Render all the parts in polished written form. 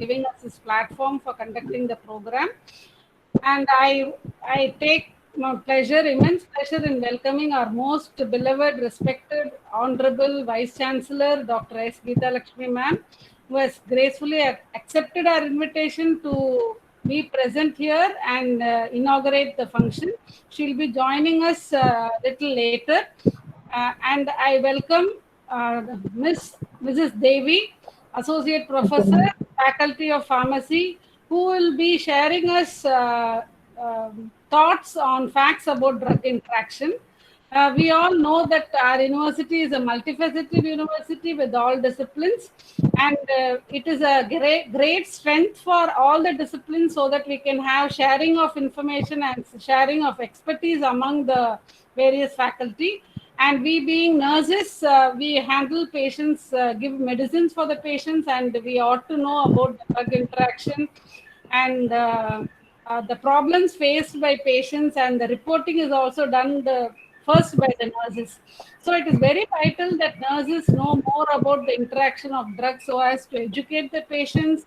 giving us this platform for conducting the program. And I take immense pleasure in welcoming our most beloved, respected, honorable Vice Chancellor, Dr. S. Geeta Lakshmi ma'am, who has gracefully accepted our invitation to be present here and inaugurate the function. She'll be joining us a little later. And I welcome Mrs. Devi, Associate Professor, Faculty of Pharmacy, who will be sharing us thoughts on facts about drug interaction. We all know that our university is a multifaceted university with all disciplines, and it is a great strength for all the disciplines so that we can have sharing of information and sharing of expertise among the various faculty. And we being nurses, we handle patients, give medicines for the patients, and we ought to know about the drug interaction and the problems faced by patients, and the reporting is also done first by the nurses. So it is very vital that nurses know more about the interaction of drugs so as to educate the patients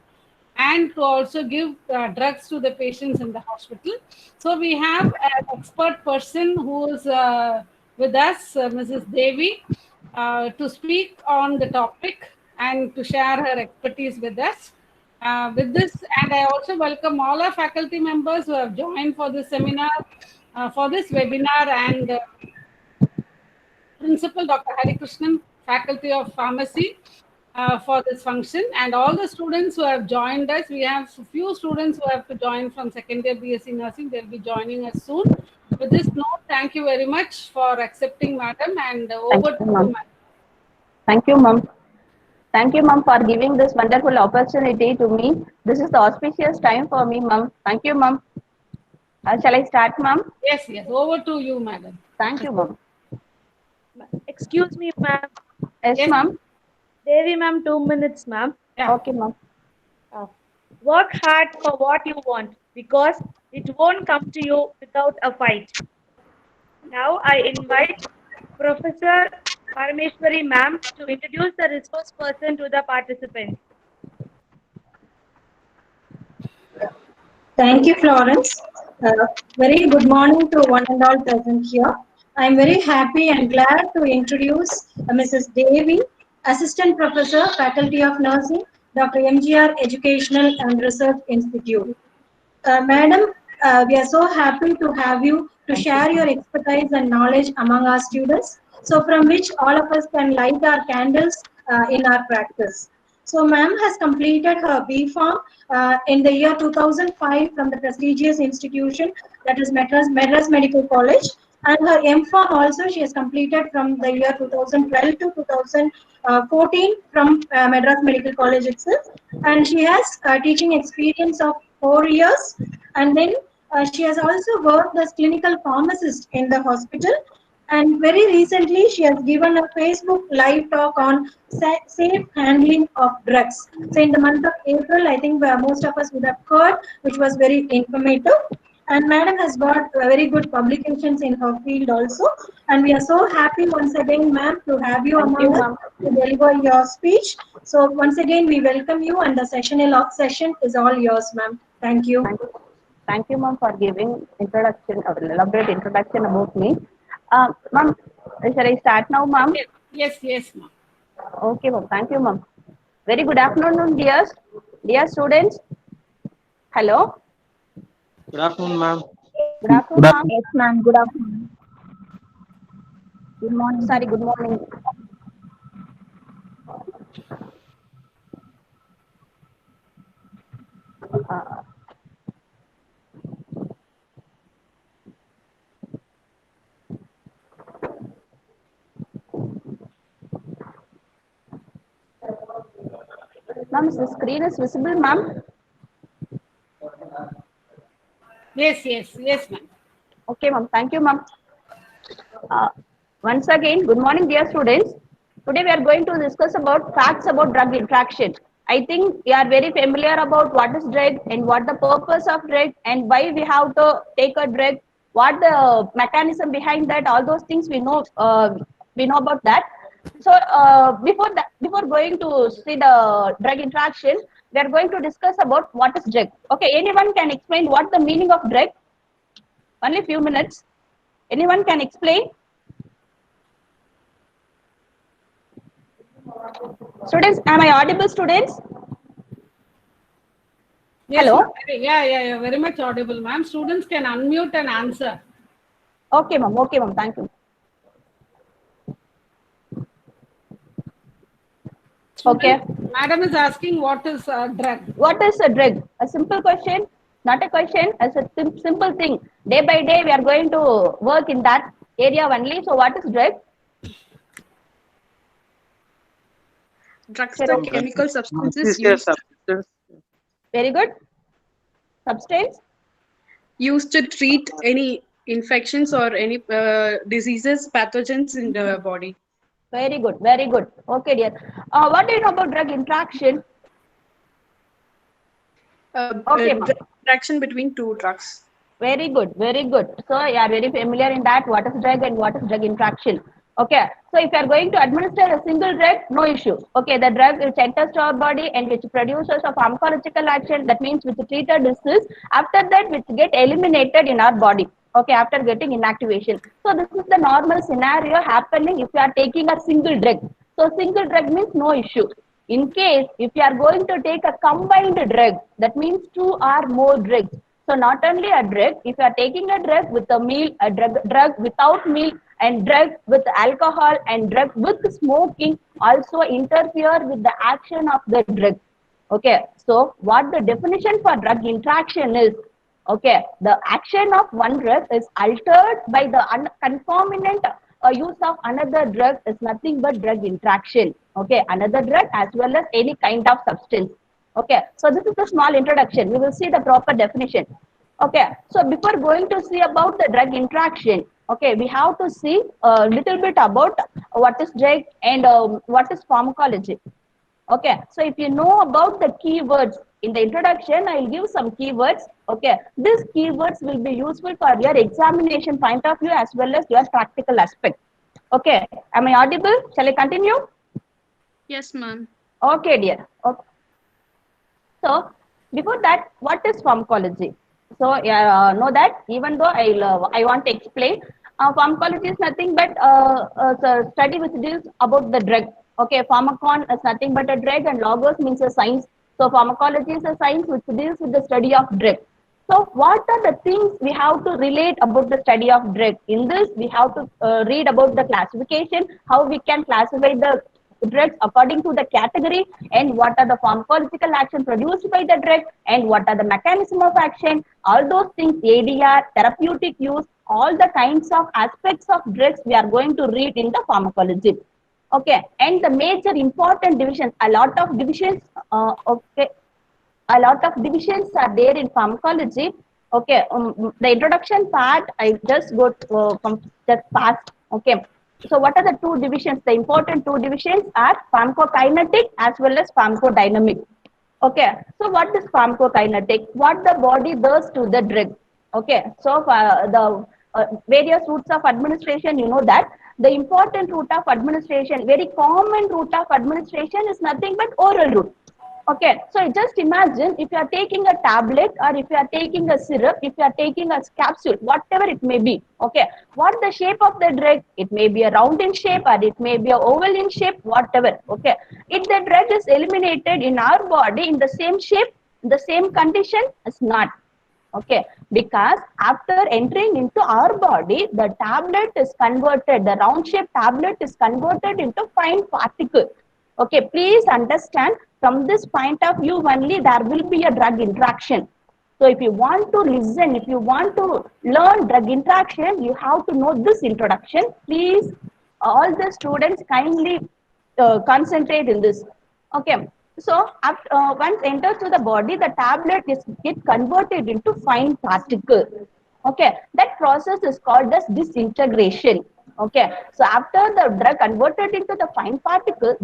and to also give drugs to the patients in the hospital. So we have an expert person who is with us, Mrs. Devi, to speak on the topic and to share her expertise with us. With this, and I also welcome all our faculty members who have joined for this seminar, for this webinar, and Principal Dr. Hari Krishnan, Faculty of Pharmacy, for this function, and all the students who have joined us. We have a few students who have to join from second year BSc Nursing. They'll be joining us soon. With this note, thank you very much for accepting, madam, and over to you, madam. Thank you, ma'am. Thank you, ma'am, for giving this wonderful opportunity to me. This is the auspicious time for me, ma'am. Thank you, ma'am. Shall I start, ma'am? Yes, yes. Over to you, madam. Thank you, ma'am. Excuse me, ma'am. Yes, ma'am. Devi, ma'am, 2 minutes, ma'am. Yeah. Okay, ma'am. Work hard for what you want because it won't come to you without a fight. Now I invite Professor Parameshwari, ma'am, to introduce the resource person to the participants. Thank you, Florence. Very good morning to one and all present here. I am very happy and glad to introduce Mrs. Devi, Assistant Professor, Faculty of Nursing, Dr. MGR Educational and Research Institute. Madam, we are so happy to have you to share your expertise and knowledge among our students, so from which all of us can light our candles in our practice. So ma'am has completed her B.Pharm in the year 2005 from the prestigious institution that is Madras Medical College, and her M.Pharm also she has completed from the year 2012 to 2014 from Madras Medical College itself, and she has teaching experience of 4 years, and then she has also worked as clinical pharmacist in the hospital, and very recently she has given a Facebook live talk on safe handling of drugs. So in the month of April, I think most of us would have heard, which was very informative. And madam has got very good publications in her field also. And we are so happy once again, ma'am, to have you among us to deliver your speech. So once again, we welcome you, and the session is all yours, ma'am. Thank you. Thank you, ma'am, for giving introduction, elaborate introduction about me. Ma'am, shall I start now, ma'am? Yes, yes, ma'am. Okay, ma'am. Thank you, ma'am. Very good afternoon, dear students. Hello. Good afternoon, ma'am. Good afternoon, ma'am. Yes, ma'am. Good afternoon. Good morning. Sorry, good morning. Ma'am, the screen is visible, ma'am? Yes, yes, yes, ma'am. Okay, ma'am. Thank you, ma'am. Once again, good morning, dear students. Today we are going to discuss about facts about drug interaction. I think we are very familiar about what is drug and what the purpose of drug and why we have to take a drug, what the mechanism behind that, all those things we know about that. So before going to see the drug interaction, we are going to discuss about what is drug. Okay, anyone can explain what the meaning of drug? Only few minutes. Anyone can explain? Students, am I audible, students? Yes, Hello? ma'am. Yeah, very much audible, ma'am. Students can unmute and answer. Okay, ma'am. Okay, ma'am. Thank you. Okay. Madam is asking what is drug. What is a drug? A simple question, not a question. As a simple thing. Day by day, we are going to work in that area only. So, what is drug? Drugs are chemical substances Very good. Substance. used to treat any infections or any diseases, pathogens in the body. Very good. Very good. Okay, dear. What do you know about drug interaction? Okay, ma'am. Interaction between two drugs. Very good, very good. So you are very familiar in that what is drug and what is drug interaction. Okay, so if you are going to administer a single drug, no issue. Okay, the drug which enters to our body and which produces a pharmacological action, that means which treat a disease, after that which get eliminated in our body. Okay, after getting inactivation. So this is the normal scenario happening if you are taking a single drug. So single drug means no issue. In case if you are going to take a combined drug, that means two or more drugs. So not only a drug, if you are taking a drug with a meal, a drug without meal, and drug with alcohol and drug with smoking also interfere with the action of the drug. Okay, so what the definition for drug interaction is? Okay, the action of one drug is altered by the concomitant use of another drug is nothing but drug interaction. Okay, another drug as well as any kind of substance. Okay, so this is a small introduction. We will see the proper definition. Okay, so before going to see about the drug interaction, okay, we have to see a little bit about what is drug and what is pharmacology. Okay, so if you know about the keywords in the introduction, I'll give some keywords. Okay, these keywords will be useful for your examination point of view as well as your practical aspect. Okay, am I audible? Shall I continue? Yes, ma'am. Okay, dear. Okay. So before that, what is pharmacology? So know that even though I want to explain, pharmacology is nothing but the study which deals about the drug. Okay, pharmacon is nothing but a drug, and logos means a science. So pharmacology is a science which deals with the study of drug. So what are the things we have to relate about the study of drug? In this, we have to read about the classification, how we can classify the drugs according to the category, and what are the pharmacological action produced by the drug, and what are the mechanism of action, all those things, ADR, therapeutic use, all the kinds of aspects of drugs we are going to read in the pharmacology. Okay, and the major important divisions, a lot of divisions, okay, a lot of divisions are there in pharmacology. Okay, the introduction part, I just go from just past. Okay, so what are the two divisions? The important two divisions are pharmacokinetic as well as pharmacodynamic. Okay, so what is pharmacokinetic? What the body does to the drug. Okay, so the various routes of administration, you know that the important route of administration, very common route of administration is nothing but oral route. Okay, so just imagine if you are taking a tablet or if you are taking a syrup, if you are taking a capsule, whatever it may be. Okay, what the shape of the drug? It may be a round in shape or it may be a oval in shape, whatever. Okay, if the drug is eliminated in our body in the same shape, the same condition, is not. Okay, because after entering into our body, the tablet is converted, the round shaped tablet is converted into fine particle. Okay, please understand from this point of view only there will be a drug interaction. So if you want to listen, if you want to learn drug interaction, you have to know this introduction. Please, all the students kindly concentrate in this. Okay, so after, once enters to the body, the tablet is get converted into fine particle. Okay, that process is called as disintegration. Okay, so after the drug converted into the fine particle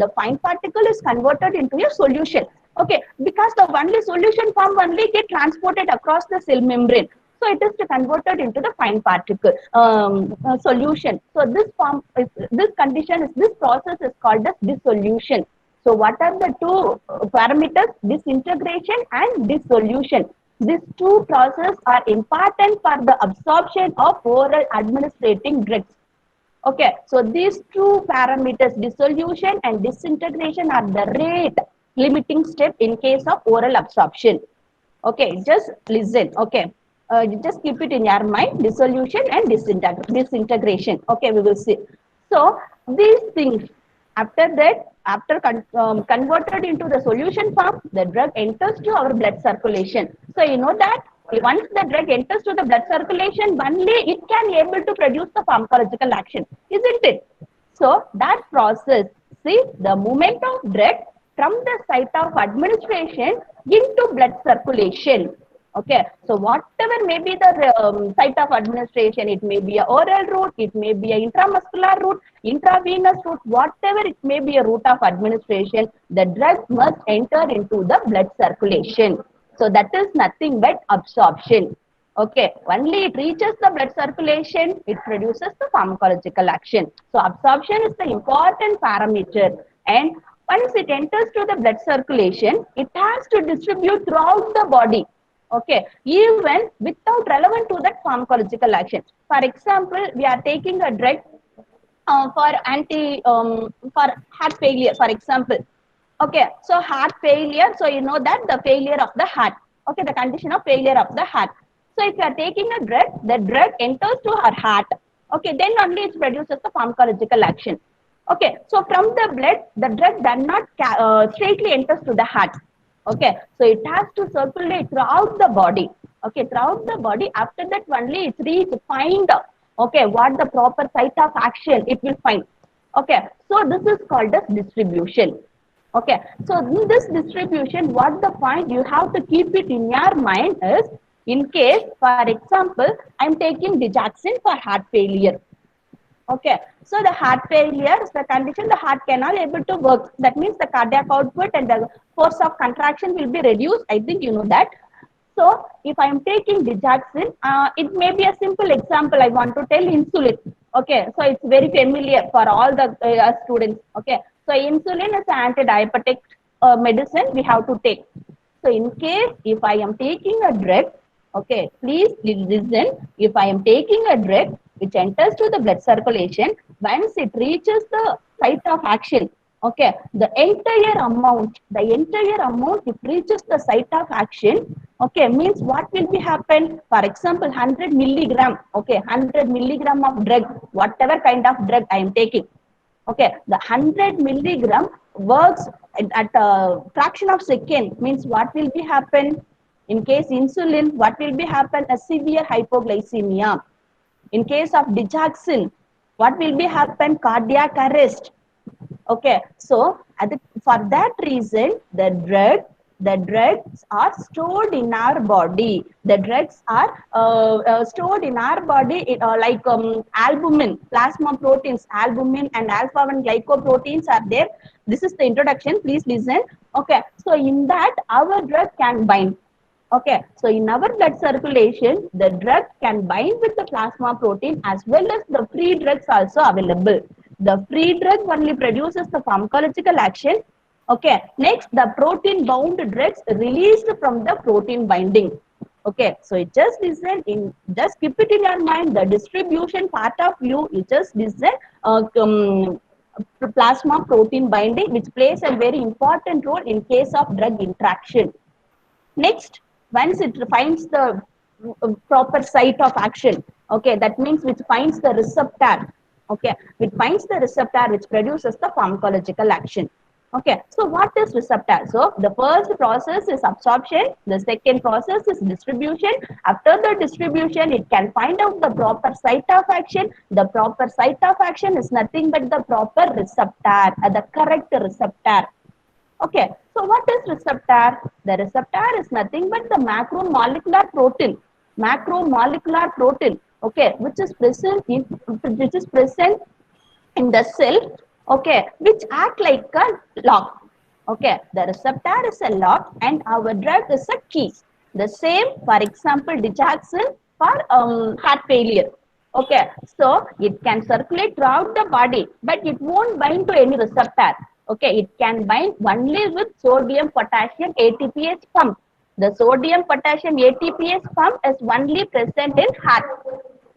is converted into a solution. Okay, because the only solution form only get transported across the cell membrane. So it is converted into the fine particle solution. So this form, this condition is, this process is called as dissolution. So what are the two parameters? Disintegration and dissolution. These two processes are important for the absorption of oral administrating drugs. Okay, so these two parameters, dissolution and disintegration, are the rate limiting step in case of oral absorption. Okay, just listen. Okay, you just keep it in your mind, dissolution and disintegration. Okay, we will see. So these things, after that, after converted into the solution form, the drug enters to our blood circulation. So you know that once the drug enters to the blood circulation, only it can able to produce the pharmacological action, isn't it? So that process, see the movement of drug from the site of administration into blood circulation. Okay, so whatever may be the site of administration, it may be a oral route, it may be a intramuscular route, intravenous route, whatever it may be a route of administration, the drug must enter into the blood circulation. So that is nothing but absorption. Okay, only it reaches the blood circulation, it produces the pharmacological action. So absorption is the important parameter, and once it enters to the blood circulation, it has to distribute throughout the body. Okay, even without relevant to that pharmacological action. For example, we are taking a drug for heart failure, for example. Okay, so heart failure, so you know that the failure of the heart. Okay, the condition of failure of the heart. So if you are taking a drug, the drug enters to our heart. Okay, then only it produces the pharmacological action. Okay, so from the blood, the drug does not straightly enters to the heart. Okay, so it has to circulate throughout the body. Okay, throughout the body. After that, only it reach find. Okay, what the proper site of action it will find. Okay, so this is called as distribution. Okay, so in this distribution, what the point you have to keep it in your mind is, in case, for example, I'm taking digoxin for heart failure. Okay, so the heart failure is the condition the heart cannot able to work. That means the cardiac output and the force of contraction will be reduced. I think you know that. So if I am taking digoxin, it may be a simple example. I want to tell insulin. Okay, so it's very familiar for all the students. Okay, so insulin is an anti-diabetic medicine we have to take. So in case if I am taking a drug, okay, please listen. If I am taking a drug which enters to the blood circulation, once it reaches the site of action, okay, the entire amount, if reaches the site of action, okay, means what will be happen? For example, 100 milligram, okay, 100 milligram of drug, whatever kind of drug I am taking. Okay, the 100 milligram works at a fraction of second, means what will be happen? In case insulin, what will be happen? A severe hypoglycemia. In case of digoxin, what will be happen? Cardiac arrest. Okay, so for that reason, the drugs are stored in our body. The drugs are stored in our body like albumin, plasma proteins, albumin and alpha-1 glycoproteins are there. This is the introduction. Please listen. Okay, so in that our drug can bind. Okay, so in our blood circulation, the drug can bind with the plasma protein as well as the free drugs also available. The free drug only produces the pharmacological action. Okay, next the protein bound drugs released from the protein binding. Okay, so it just listen in, just keep it in your mind, the distribution part of you just listen plasma protein binding, which plays a very important role in case of drug interaction. Next, once it finds the proper site of action, okay, that means which finds the receptor, okay, which finds the receptor which produces the pharmacological action. Okay, so what is receptor? So the first process is absorption, the second process is distribution. After the distribution, it can find out the proper site of action. The proper site of action is nothing but the proper receptor, the correct receptor. Okay, so what is receptor? The receptor is nothing but the macromolecular protein. Macromolecular protein, okay, which is present in the cell, okay, which act like a lock. Okay, the receptor is a lock and our drug is a key. The same, for example, digoxin for heart failure. Okay, so it can circulate throughout the body, but it won't bind to any receptor. Okay, it can bind only with sodium potassium ATPase pump. The sodium potassium ATPase pump is only present in heart.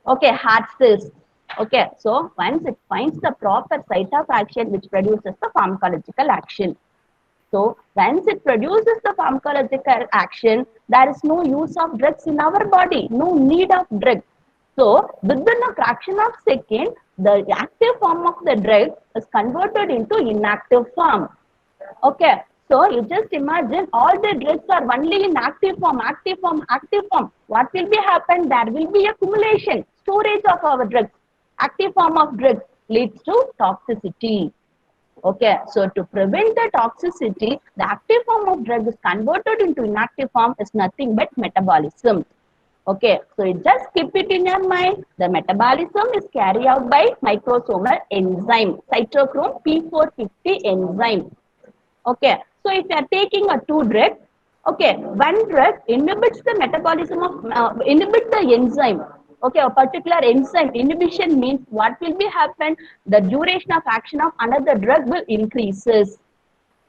Okay, heart cells. Okay, so once it finds the proper site of action which produces the pharmacological action. So once it produces the pharmacological action, there is no use of drugs in our body, no need of drug. So within a fraction of second, the active form of the drug is converted into inactive form. Okay, so you just imagine all the drugs are only in active form, active form, active form. What will be happen? There will be accumulation, storage of our drugs. Active form of drugs leads to toxicity. Okay, so to prevent the toxicity, the active form of drug is converted into inactive form is nothing but metabolism. Okay, so you just keep it in your mind. The metabolism is carried out by microsomal enzyme, cytochrome P450 enzyme. Okay, so if you are taking a two drug, okay, one drug inhibits the metabolism of inhibits the enzyme. Okay, a particular enzyme inhibition means what will be happen? The duration of action of another drug will increases.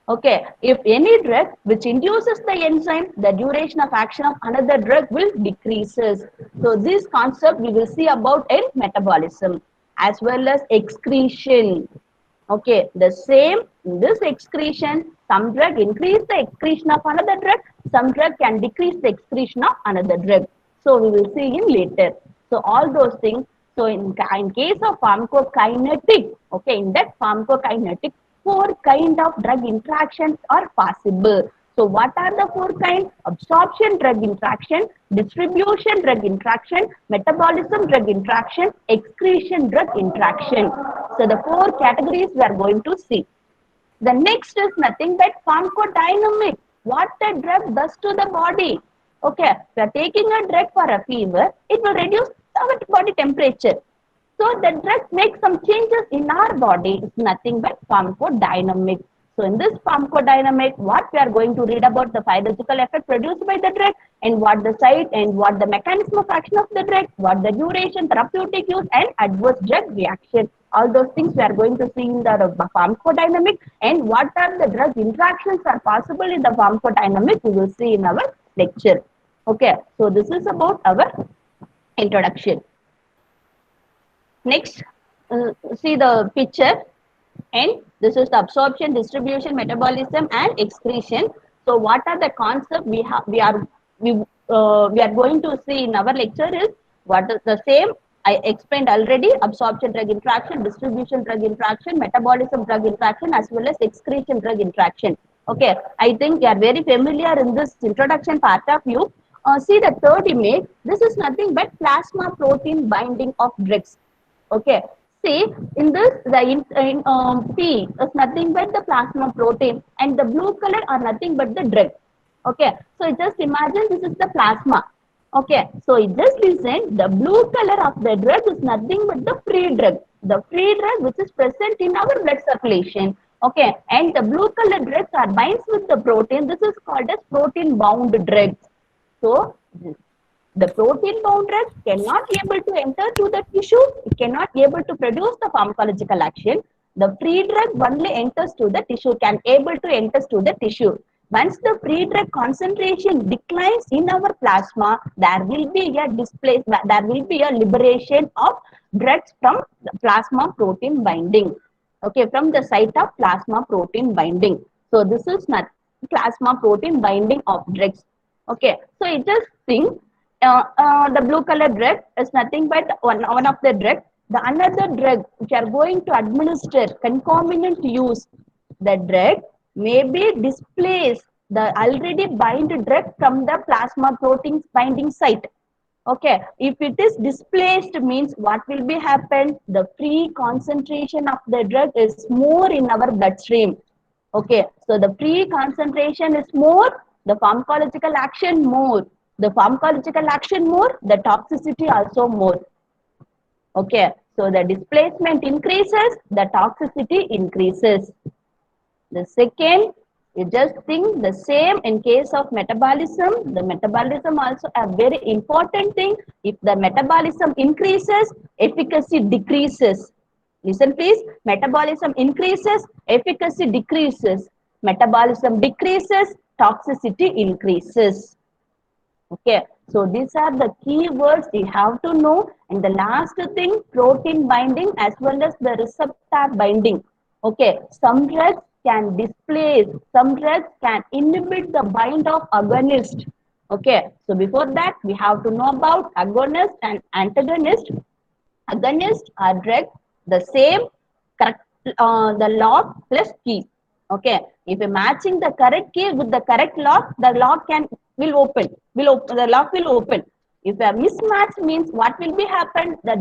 Okay, if any drug which induces the enzyme, the duration of action of another drug will decreases. So this concept we will see about in metabolism as well as excretion. Okay, the same in this excretion, some drug increase the excretion of another drug, some drug can decrease the excretion of another drug. So we will see in later. So all those things. So in case of pharmacokinetic, okay, in that pharmacokinetic, four kind of drug interactions are possible. So what are the four kinds? Absorption drug interaction, distribution drug interaction, metabolism drug interaction, excretion drug interaction. So the four categories we are going to see. The next is nothing but pharmacodynamic. What the drug does to the body. Okay, we are taking a drug for a fever, it will reduce our body temperature. So the drug makes some changes in our body. It's nothing but pharmacodynamic. So in this pharmacodynamic, what we are going to read about the physiological effect produced by the drug and what the site and what the mechanism of action of the drug, what the duration, therapeutic use and adverse drug reaction. All those things we are going to see in the pharmacodynamic and what are the drug interactions are possible in the pharmacodynamic we will see in our lecture. Okay, so this is about our introduction. Next, see the picture and this is the absorption, distribution, metabolism and excretion. So what are the concepts we are going to see in our lecture is what is the same I explained already: absorption drug interaction, distribution drug interaction, metabolism drug interaction as well as excretion drug interaction. Okay, I think you are very familiar in this introduction part of you. See the third image. This is nothing but plasma protein binding of drugs. Okay, see in this the P is nothing but the plasma protein and the blue color are nothing but the drug. Okay, so just imagine this is the plasma. Okay, so just listen, the blue color of the drug is nothing but the free drug. The free drug which is present in our blood circulation. Okay, and the blue color drugs are binds with the protein. This is called as protein bound drugs. So the protein bound drug cannot be able to enter to the tissue. It cannot be able to produce the pharmacological action. The free drug only enters to the tissue, can able to enter to the tissue. Once the free drug concentration declines in our plasma, there will be a displacement, there will be a liberation of drugs from plasma protein binding. Okay, from the site of plasma protein binding. So this is not plasma protein binding of drugs. Okay, so it just think the blue color drug is nothing but one of the drug. The another drug which are going to administer concomitant use, the drug may be displace the already bind drug from the plasma protein binding site. Okay, if it is displaced means what will be happen? The free concentration of the drug is more in our bloodstream. Okay, so the free concentration is more, the pharmacological action more. The pharmacological action more, the toxicity also more. Okay, so the displacement increases, the toxicity increases. The second, you just think the same in case of metabolism. The metabolism also a very important thing. If the metabolism increases, efficacy decreases. Listen please. Metabolism increases, efficacy decreases. Metabolism decreases, toxicity increases. Okay, so these are the key words you have to know. And the last thing, protein binding as well as the receptor binding. Okay, some drugs can displace, some drugs can inhibit the bind of agonist. Okay, so before that, we have to know about agonist and antagonist. Agonist are drugs the same, correct, the lock plus key. Okay, if you're matching the correct key with the correct lock, the lock will open. The lock will open. If a mismatch means what will be happen, the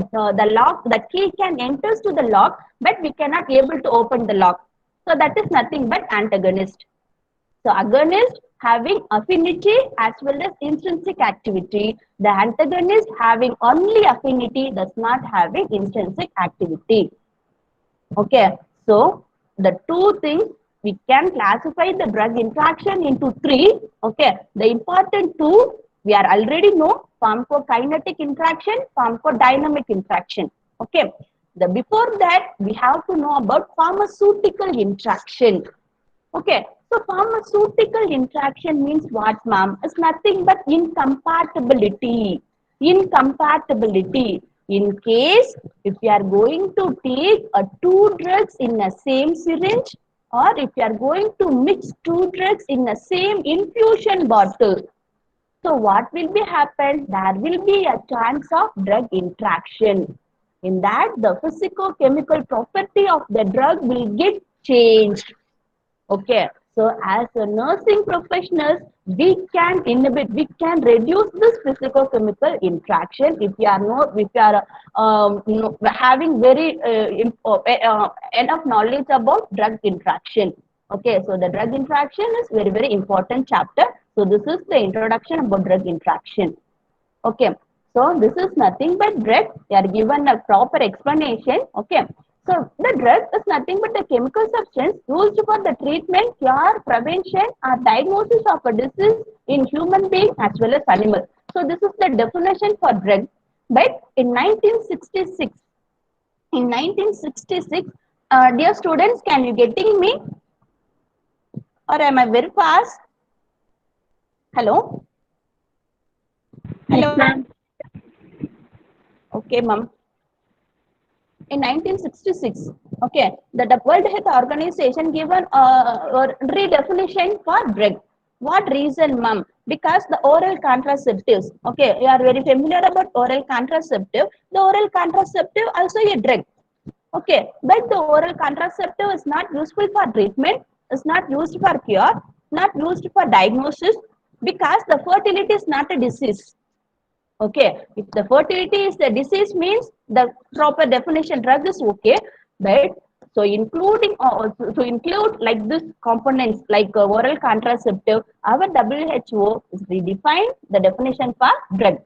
key can enters to the lock, but we cannot able to open the lock. So that is nothing but antagonist. So agonist having affinity as well as intrinsic activity. The antagonist having only affinity, does not having intrinsic activity. Okay, so the two things we can classify the drug interaction into three. Okay, the important two we are already know: pharmacokinetic interaction, pharmacodynamic interaction. Okay, before that we have to know about pharmaceutical interaction. Okay, so pharmaceutical interaction means what, ma'am? It's nothing but incompatibility. Incompatibility. In case if you are going to take two drugs in the same syringe, or if you are going to mix two drugs in the same infusion bottle, so what will be happen? There will be a chance of drug interaction. In that, the physicochemical property of the drug will get changed. Okay, so as a nursing professionals, we can inhibit, we can reduce this physicochemical interaction if you are having very enough knowledge about drug interaction. Okay, so the drug interaction is very important chapter. So this is the introduction about drug interaction. Okay, so this is nothing but drug. They are given a proper explanation. Okay, so the drug is nothing but a chemical substance used for the treatment, cure, prevention, or diagnosis of a disease in human being as well as animal. So this is the definition for drug. But in 1966, dear students, can you getting me? Or am I very fast? Hello? Yes, Hello? ma'am. Okay, ma'am. In 1966, okay, the World Health Organization given a redefinition for drug. What reason, ma'am? Because the oral contraceptives. Okay, you are very familiar about oral contraceptive. The oral contraceptive also a drug. Okay, but the oral contraceptive is not useful for treatment, is not used for cure, not used for diagnosis, because the fertility is not a disease. Okay, if the fertility is the disease means the proper definition drug is okay, but so including to include like this components like oral contraceptive, our WHO is redefined the definition for drug.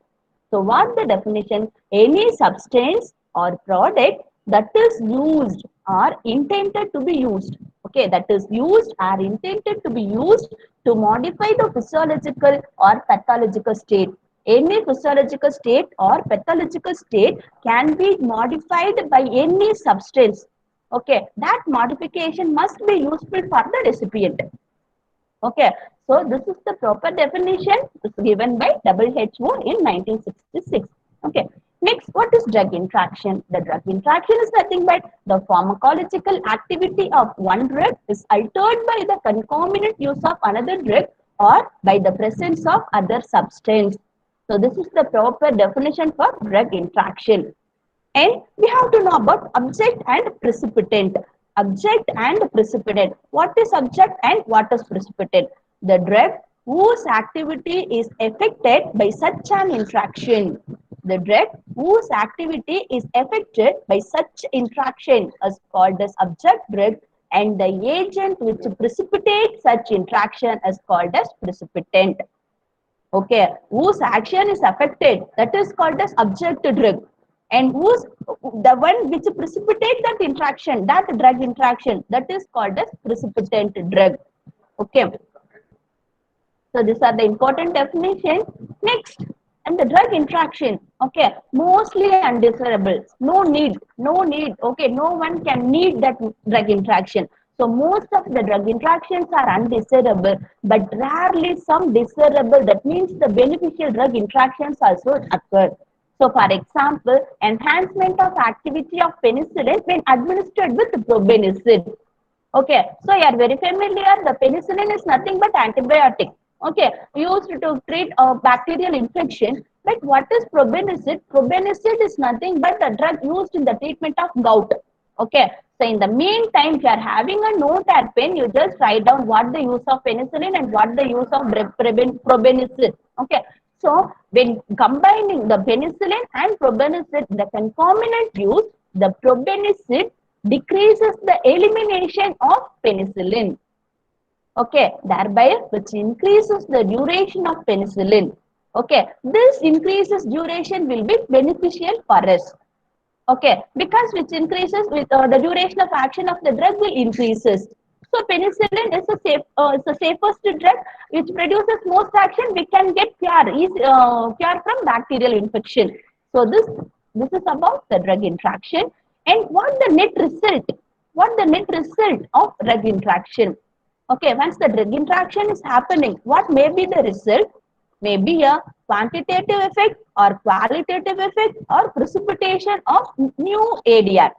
So what the definition? Any substance or product that is used or intended to be used. Okay, that is used or intended to be used to modify the physiological or pathological state. Any physiological state or pathological state can be modified by any substance. Okay, that modification must be useful for the recipient. Okay, so this is the proper definition given by WHO in 1966. Okay, next, what is drug interaction? The drug interaction is nothing but the pharmacological activity of one drug is altered by the concomitant use of another drug or by the presence of other substance. So this is the proper definition for drug interaction. And we have to know about object and precipitant. Object and precipitant. What is object and what is precipitant? The drug whose activity is affected by such an interaction. The drug whose activity is affected by such interaction is called as object drug, and the agent which precipitates such interaction is called as precipitant. Okay, whose action is affected, that is called as object drug, and whose the one which precipitate that interaction, that drug interaction, that is called as precipitant drug. Okay, so these are the important definition. Next, And the drug interaction, okay, mostly undesirable. No need, okay, no one can need that drug interaction. So most of the drug interactions are undesirable, but rarely some desirable. That means the beneficial drug interactions also occur. So for example, enhancement of activity of penicillin when administered with probenecid. Okay, so you are very familiar. The penicillin is nothing but antibiotic. Okay, used to treat a bacterial infection. But what is probenecid? Probenecid is nothing but a drug used in the treatment of gout. Okay, so in the meantime, if you are having a nose or pain, you just write down what the use of penicillin and what the use of probenecid. Okay, so when combining the penicillin and probenecid, the concomitant use, the probenecid decreases the elimination of penicillin. Okay, thereby which increases the duration of penicillin. Okay, this increases duration will be beneficial for us. Okay, because which increases with the duration of action of the drug will increases. So penicillin is the safest drug which produces most action. We can get cure from bacterial infection. So this is about the drug interaction and what the net result. What the net result of drug interaction? Okay, once the drug interaction is happening, what may be the result? Maybe a quantitative effect or qualitative effect or precipitation of new ADR.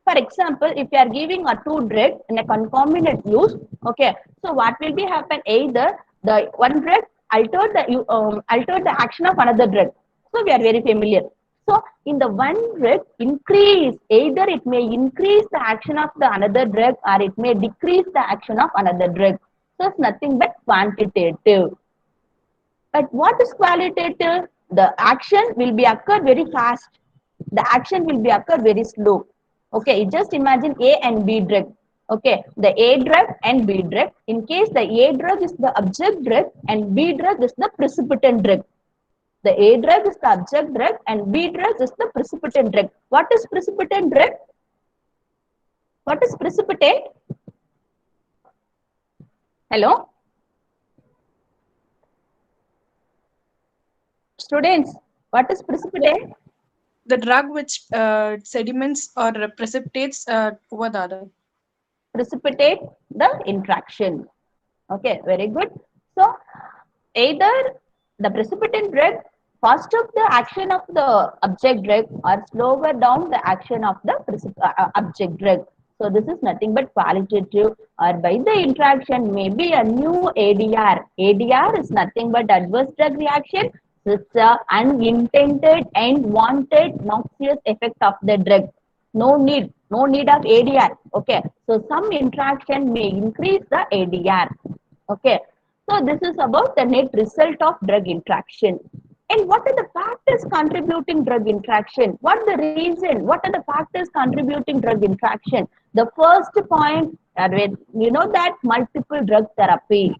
For example, if you are giving a two drug in a concomitant use, okay, so what will be happen? Either the one drug altered the action of another drug. So we are very familiar. So in the one drug increase, either it may increase the action of the another drug or it may decrease the action of another drug. So it's nothing but quantitative. But what is qualitative? The action will be occur very fast. The action will be occur very slow. Okay, just imagine A and B drug. Okay, the A drug and B drug. In case the A drug is the object drug and B drug is the precipitant drug. The A drug is the object drug and B drug is the precipitant drug. What is precipitant drug? What is precipitate? Hello? Students, what is precipitate? The drug which sediments or precipitates over the other. Precipitate the interaction. Okay, very good. So either the precipitant drug fast up the action of the object drug or slower down the action of the object drug. So this is nothing but qualitative or by the interaction maybe a new ADR. ADR is nothing but adverse drug reaction. It's a unintended and wanted noxious effect of the drug. No need of ADR. Okay, so some interaction may increase the ADR. Okay, so this is about the net result of drug interaction. And what are the factors contributing drug interaction? What the reason? What are the factors contributing drug interaction? The first point, you know that multiple drug therapy.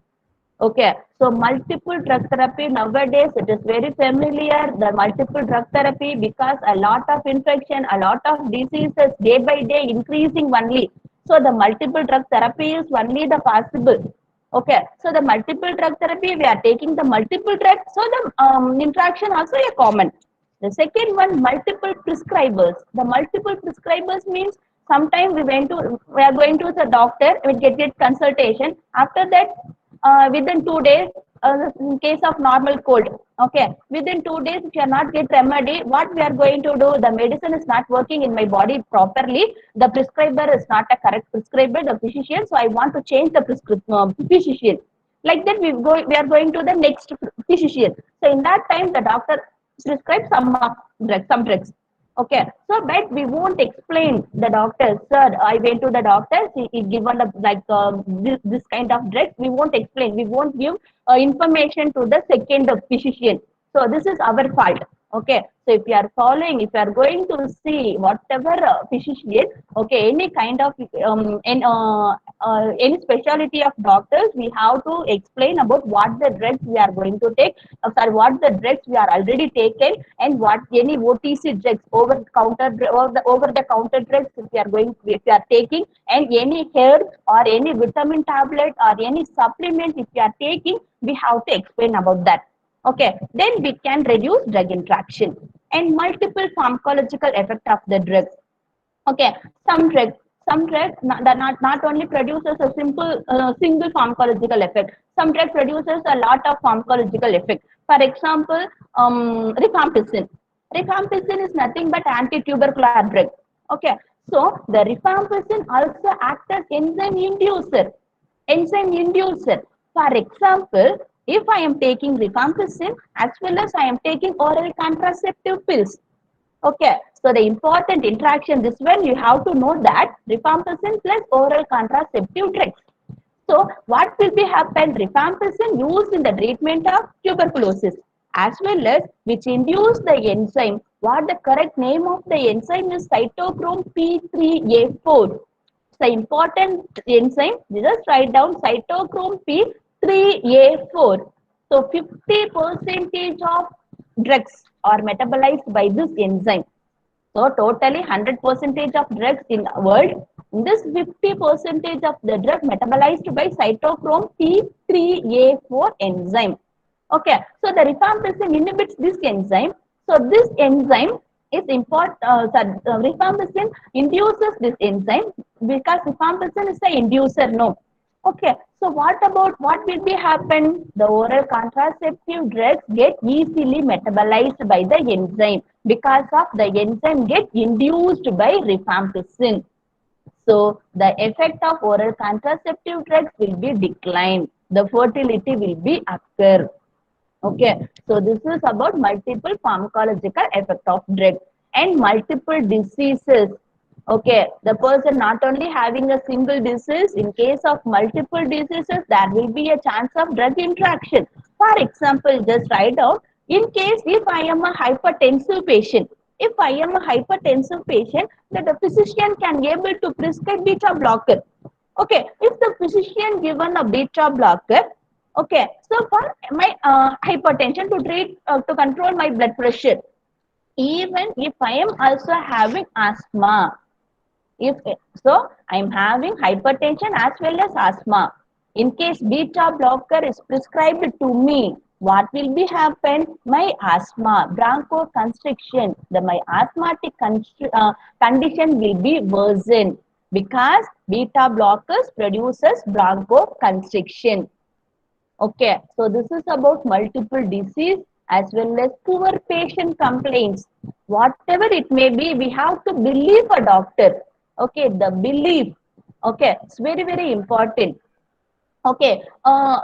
Okay, so multiple drug therapy nowadays it is very familiar. The multiple drug therapy because a lot of infection, a lot of diseases day by day increasing only. So the multiple drug therapy is only the possible. Okay, so the multiple drug therapy we are taking the multiple drugs. So the interaction also a common. The second one, multiple prescribers. The multiple prescribers means sometimes we are going to the doctor, we get consultation. After that, within 2 days, in case of normal cold, okay, within 2 days, if you are not get remedy, what we are going to do? The medicine is not working in my body properly. The prescriber is not a correct prescriber, the physician. So I want to change the physician. Like that, we are going to the next physician. So in that time, the doctor prescribe some drugs. Okay, so but we won't explain the doctor, sir. I went to the doctor. He given this kind of drug. We won't explain. We won't give information to the second physician. So this is our fault. Okay, so if you are following, if you are going to see whatever physician, okay, any kind of any specialty of doctors, we have to explain about what the drugs we are going to take, what the drugs we are already taken, and what any OTC drugs over the counter drugs if you are taking, and any herb or any vitamin tablet or any supplement if you are taking, we have to explain about that. Okay, then we can reduce drug interaction and multiple pharmacological effect of the drug. Okay, some drug not only produces a simple single pharmacological effect. Some drug produces a lot of pharmacological effect. For example, rifampicin. Rifampicin is nothing but anti-tubercular drug. Okay, so the rifampicin also acts as enzyme inducer. Enzyme inducer. For example, if I am taking rifampicin as well as I am taking oral contraceptive pills. Okay, so the important interaction, this one you have to know that rifampicin plus oral contraceptive drugs. So what will be happen? Rifampicin used in the treatment of tuberculosis as well as which induce the enzyme. What the correct name of the enzyme is cytochrome P3A4. The important enzyme, just write down cytochrome P3A4. So 50% of drugs are metabolized by this enzyme. So totally 100% of drugs in the world, this 50% of the drug metabolized by cytochrome P3A4 enzyme. Okay, so the rifampicin inhibits this enzyme. So this enzyme is important. Rifampicin induces this enzyme because rifampicin is the inducer. No. Okay, so what will be happen? The oral contraceptive drugs get easily metabolized by the enzyme because of the enzyme get induced by rifampicin. So the effect of oral contraceptive drugs will be declined. The fertility will be occur. Okay, so this is about multiple pharmacological effect of drug and multiple diseases. Okay, the person not only having a single disease, in case of multiple diseases, there will be a chance of drug interaction. For example, just write down, in case if I am a hypertensive patient, if I am a hypertensive patient, that the physician can able to prescribe beta blocker. Okay, if the physician given a beta blocker, okay, so for my hypertension to treat, to control my blood pressure, even if I am also having asthma, if so, I am having hypertension as well as asthma. In case beta blocker is prescribed to me, what will be happen? My asthma, bronchoconstriction, my asthmatic condition will be worsened because beta blockers produces bronchoconstriction. Okay, so this is about multiple disease as well as poor patient complaints. Whatever it may be, we have to believe a doctor. Okay, the belief. Okay, it's very, very important. Okay,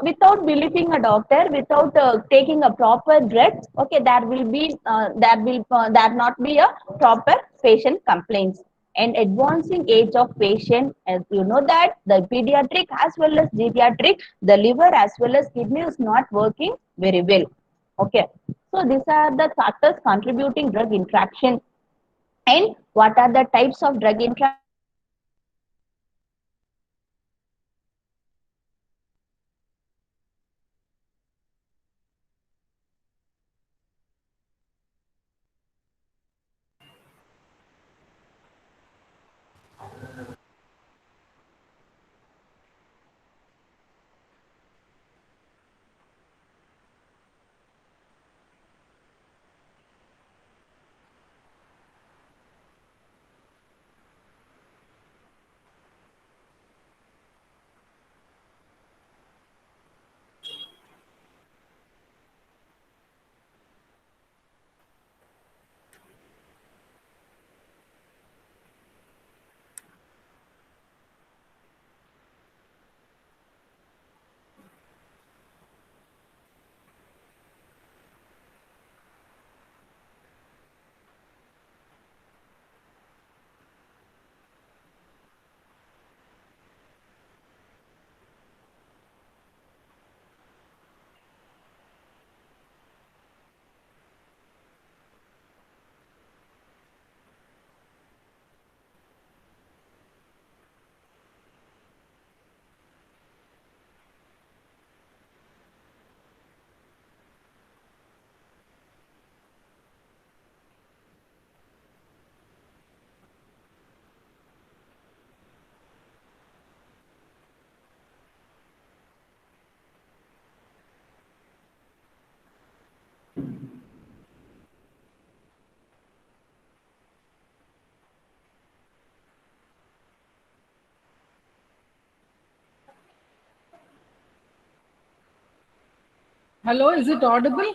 without believing a doctor, without taking a proper drug, okay, there not be a proper patient complaints. And advancing age of patient, as you know that the pediatric as well as geriatric, the liver as well as kidney is not working very well. Okay, so these are the factors contributing drug interaction. And what are the types of drug interaction? Hello, is it audible?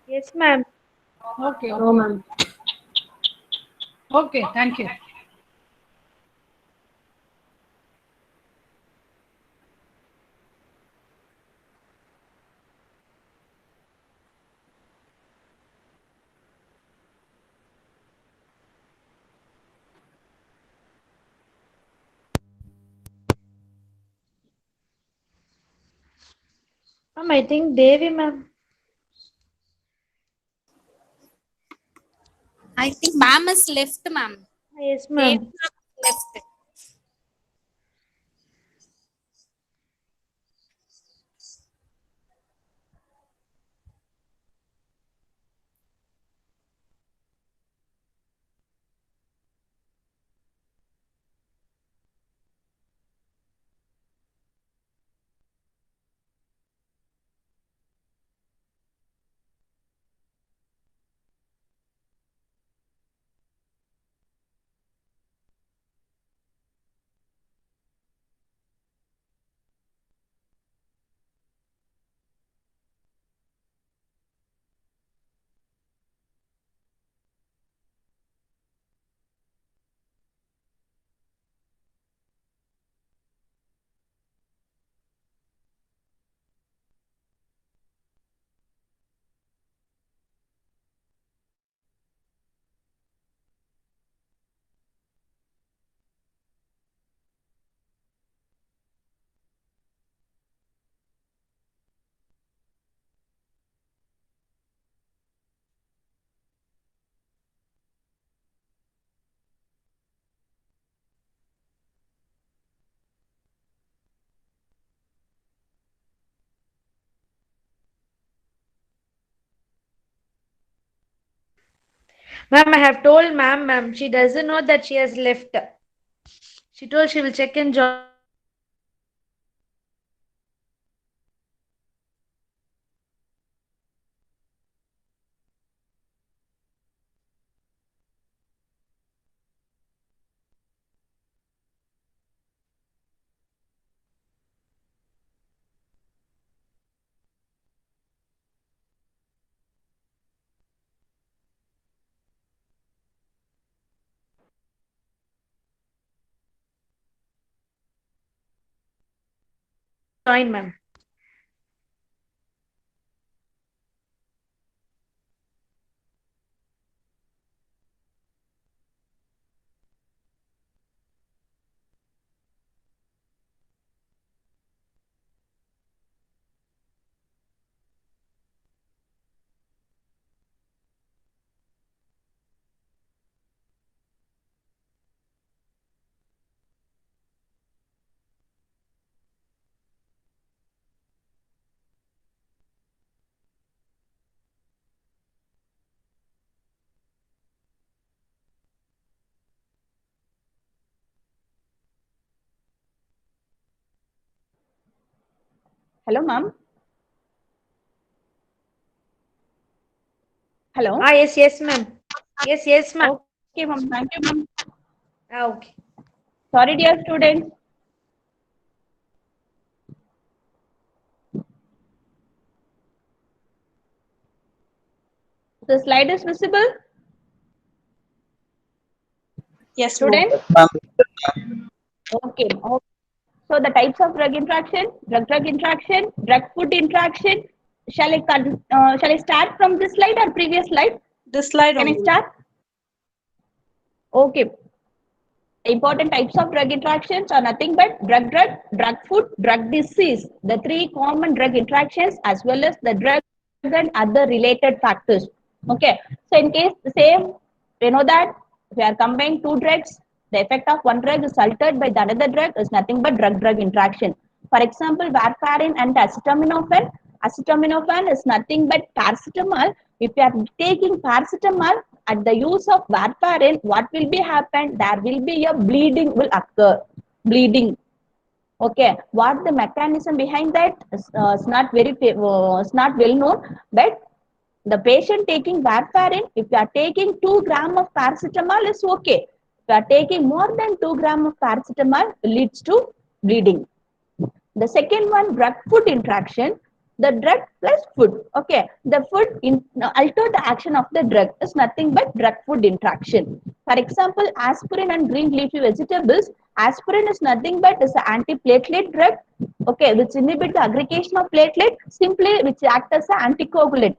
Yes, ma'am. Okay. No, ma'am. Okay, thank you. Ma'am, I think Devi, ma'am. I think ma'am is left, ma'am. Yes, Devi ma'am. ma'am is left. Ma'am, I have told ma'am. She doesn't know that she has left. She told she will check and join. Join, ma'am. Hello, ma'am. Hello. Ah, yes, ma'am. Yes, ma'am. Okay, ma'am. Thank you, ma'am. Ah, okay. Sorry, dear students. The slide is visible. Yes, ma'am. Students? Okay. So the types of drug interaction, drug-food interaction. Shall I start from this slide or previous slide? This slide Can I only. start? Okay. Important types of drug interactions are nothing but drug-drug, drug-food, drug disease. The three common drug interactions as well as the drug and other related factors. Okay. So in case the same, we know that if we are combining two drugs, the effect of one drug is altered by the another drug is nothing but drug-drug interaction. For example, warfarin and acetaminophen. Acetaminophen is nothing but paracetamol. If you are taking paracetamol at the use of warfarin, what will be happen? There will be a bleeding will occur. Bleeding. Okay. What the mechanism behind that is not it's not well known, but the patient taking warfarin, if you are taking 2 gram of paracetamol, is okay. If you are taking more than 2 gram of paracetamol, leads to bleeding. The second one, drug food interaction. The drug plus food. Okay, the food alter the action of the drug is nothing but drug food interaction. For example, aspirin and green leafy vegetables. Aspirin is nothing but is an antiplatelet drug. Okay, which inhibit the aggregation of platelet, simply which act as an anticoagulant.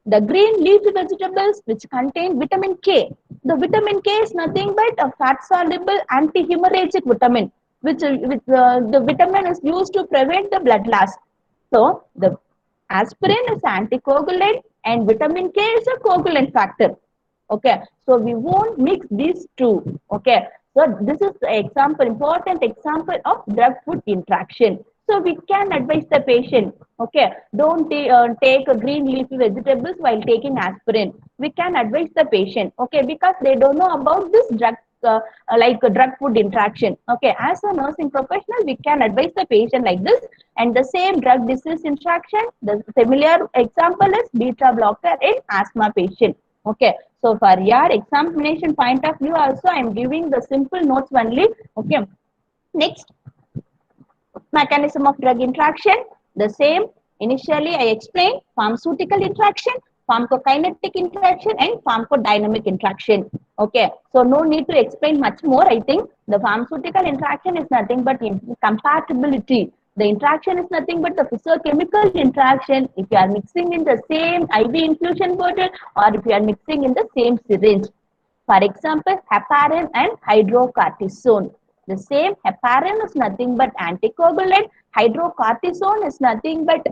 The green leafy vegetables which contain vitamin K. The vitamin K is nothing but a fat soluble anti-hemorrhagic vitamin, which the vitamin is used to prevent the blood loss. So the aspirin is anticoagulant and vitamin K is a coagulant factor. Okay, so we won't mix these two. Okay, so this is the example, important example of drug food interaction. So we can advise the patient. Okay, don't take a green leafy vegetables while taking aspirin. We can advise the patient. Okay, because they don't know about this drug. Like a drug food interaction. Okay, as a nursing professional, we can advise the patient like this. And the same drug disease interaction, the familiar example is beta blocker in asthma patient. Okay, so for your examination point of view also, I am giving the simple notes only. Okay, next, mechanism of drug interaction, the same. Initially, I explained pharmaceutical interaction, pharmacokinetic interaction, and pharmacodynamic interaction. Okay, so no need to explain much more. I think the pharmaceutical interaction is nothing but compatibility. The interaction is nothing but the physiochemical interaction if you are mixing in the same IV infusion bottle or if you are mixing in the same syringe. For example, heparin and hydrocortisone. The same heparin is nothing but anticoagulant. Hydrocortisone is nothing but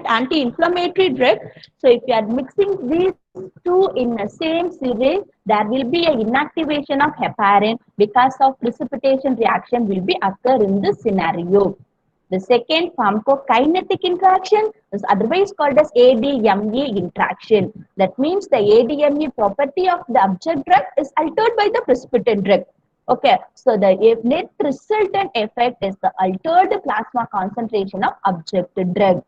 anti-inflammatory drug. So if you are mixing these two in the same syringe, there will be an inactivation of heparin because of precipitation reaction will be occur in this scenario. The second, pharmacokinetic interaction, is otherwise called as ADME interaction. That means the ADME property of the object drug is altered by the precipitant drug. Okay, so the net resultant effect is the altered plasma concentration of object drug.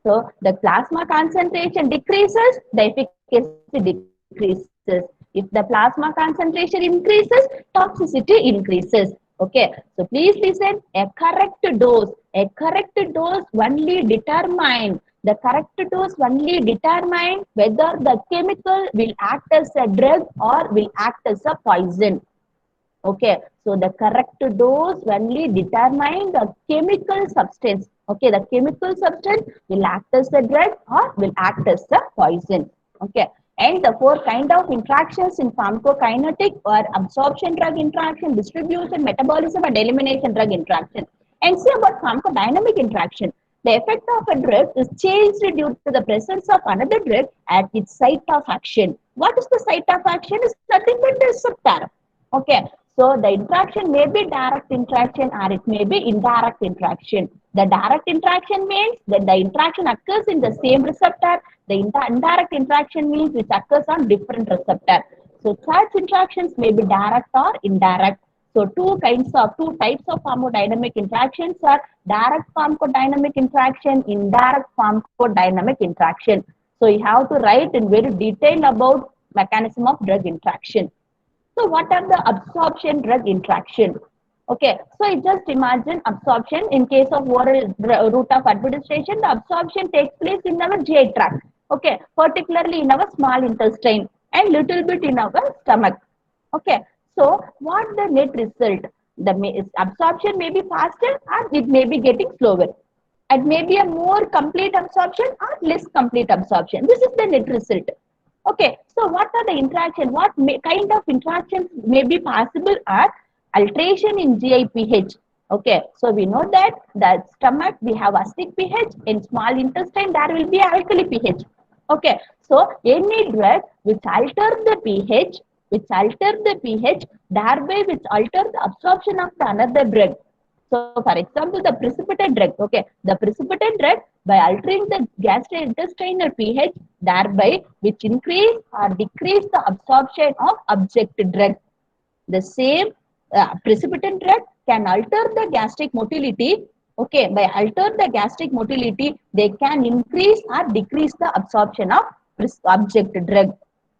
So the plasma concentration decreases, the efficacy decreases. If the plasma concentration increases, toxicity increases. Okay, so please listen, a correct dose only determine whether the chemical will act as a drug or will act as a poison. Okay, so the correct dose only determine the chemical substance. Okay, the chemical substance will act as a drug or will act as a poison. Okay, and the four kind of interactions in pharmacokinetic or absorption drug interaction, distribution, metabolism, and elimination drug interaction. And see about pharmacodynamic interaction. The effect of a drug is changed due to the presence of another drug at its site of action. What is the site of action? Is nothing but the receptor. Okay, so the interaction may be direct interaction or it may be indirect interaction. The direct interaction means that the interaction occurs in the same receptor. The indirect interaction means which occurs on different receptor. So such interactions may be direct or indirect. So two types of pharmacodynamic interactions are direct pharmacodynamic interaction, indirect pharmacodynamic interaction. So you have to write in very detail about mechanism of drug interaction. So what are the absorption drug interaction? Okay, so you just imagine absorption in case of oral route of administration, the absorption takes place in our GI tract. Okay, particularly in our small intestine and little bit in our stomach. Okay, so what the net result? The absorption may be faster or it may be getting slower. It may be a more complete absorption or less complete absorption. This is the net result. Okay, so what are the interaction? What kind of interactions may be possible are alteration in GI pH. Okay, so we know that the stomach we have acidic pH, in small intestine there will be alkali pH. Okay, so any drug which alter the pH, thereby which alter the absorption of the another drug. So, for example, the precipitate drug. Okay, the precipitate drug by altering the gastrointestinal pH, thereby which increase or decrease the absorption of object drug. The same precipitant drug can alter the gastric motility. Okay, by alter the gastric motility, they can increase or decrease the absorption of object drug.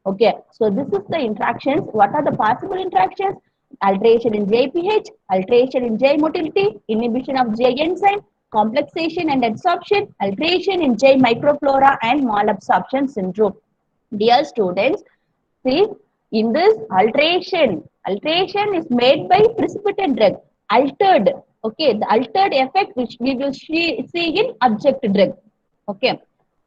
Okay, so this is the interactions. What are the possible interactions? alteration in GIPH, alteration in GI motility, inhibition of GI enzyme, complexation and adsorption, alteration in GI microflora and malabsorption syndrome. Dear students, see, in this alteration is made by precipitate drug, altered. Okay, the altered effect which we will see in object drug. Okay,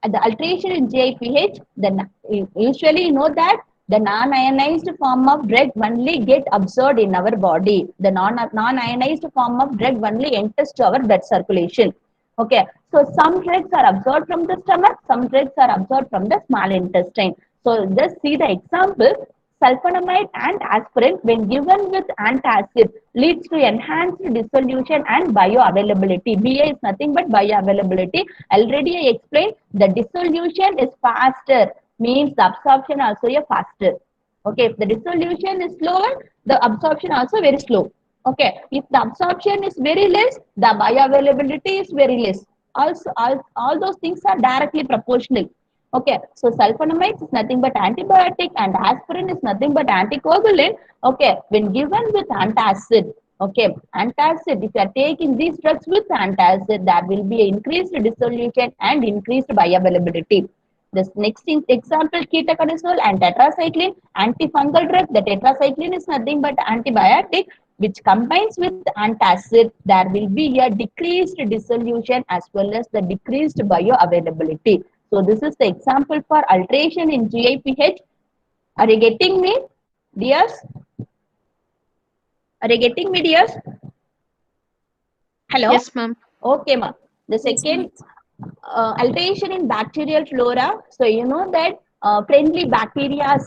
and the alteration in GIPH, then usually you know that the non-ionized form of drug only get absorbed in our body. The non-ionized form of drug only enters to our blood circulation. Okay, so some drugs are absorbed from the stomach, some drugs are absorbed from the small intestine. So just see the example. Sulfonamide and aspirin, when given with antacid, leads to enhanced dissolution and bioavailability. BA is nothing but bioavailability. Already I explained the dissolution is faster, means the absorption also is faster. Okay, if the dissolution is slower, the absorption also very slow. Okay, if the absorption is very less, the bioavailability is very less. Also, all those things are directly proportional. Okay, so sulfonamide is nothing but antibiotic and aspirin is nothing but anticoagulant. Okay, when given with antacid, okay, antacid, if you are taking these drugs with antacid, there will be increased dissolution and increased bioavailability. This next example, ketoconazole and tetracycline, antifungal drug. The tetracycline is nothing but antibiotic which combines with antacid. There will be a decreased dissolution as well as the decreased bioavailability. So this is the example for alteration in GIPH. Are you getting me, dears? Are you getting me, dears? Hello? Yes, ma'am. Okay, ma'am. The Yes, second alteration in bacterial flora. So you know that some friendly bacteria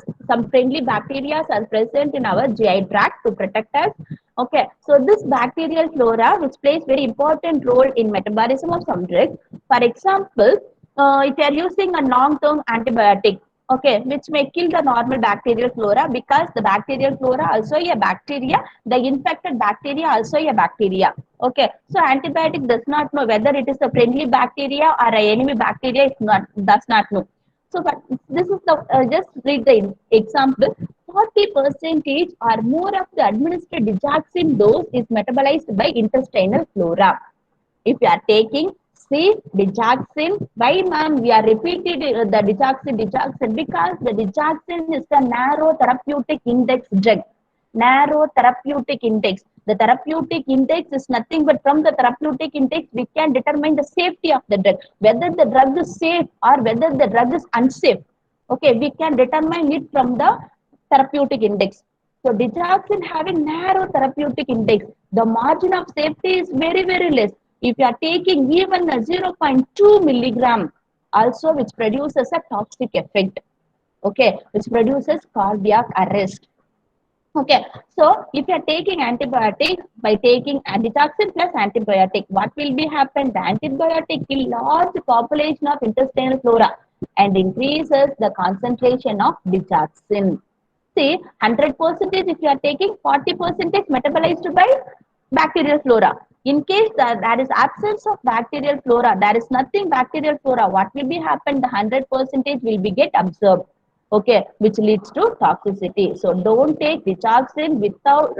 are present in our GI tract to protect us. Okay, so this bacterial flora which plays very important role in metabolism of some drugs. For example, if you are using a long-term antibiotic, okay, which may kill the normal bacterial flora because the bacterial flora also a bacteria, the infected bacteria also a bacteria. Okay, so antibiotic does not know whether it is a friendly bacteria or a enemy bacteria. It does not know. So this is the just read the example. 40% or more of the administered digoxin dose is metabolized by intestinal flora. If you are taking, see, digoxin, why ma'am we are repeating the digoxin because the digoxin is the narrow therapeutic index drug. Narrow therapeutic index. The therapeutic index is nothing but from the therapeutic index we can determine the safety of the drug, whether the drug is safe or whether the drug is unsafe. Okay, we can determine it from the therapeutic index. So digoxin having narrow therapeutic index, the margin of safety is very, very less. If you are taking even a 0.2 milligram, also which produces a toxic effect, okay, which produces cardiac arrest. Okay, so if you are taking antibiotic, by taking antitoxin plus antibiotic, what will be happen? The antibiotic kill large population of intestinal flora and increases the concentration of digoxin. See, 100% if you are taking 40% metabolized by bacterial flora. In case there is absence of bacterial flora, there is nothing bacterial flora, what will be happen? The 100% will be get absorbed. Okay, which leads to toxicity. So don't take digoxin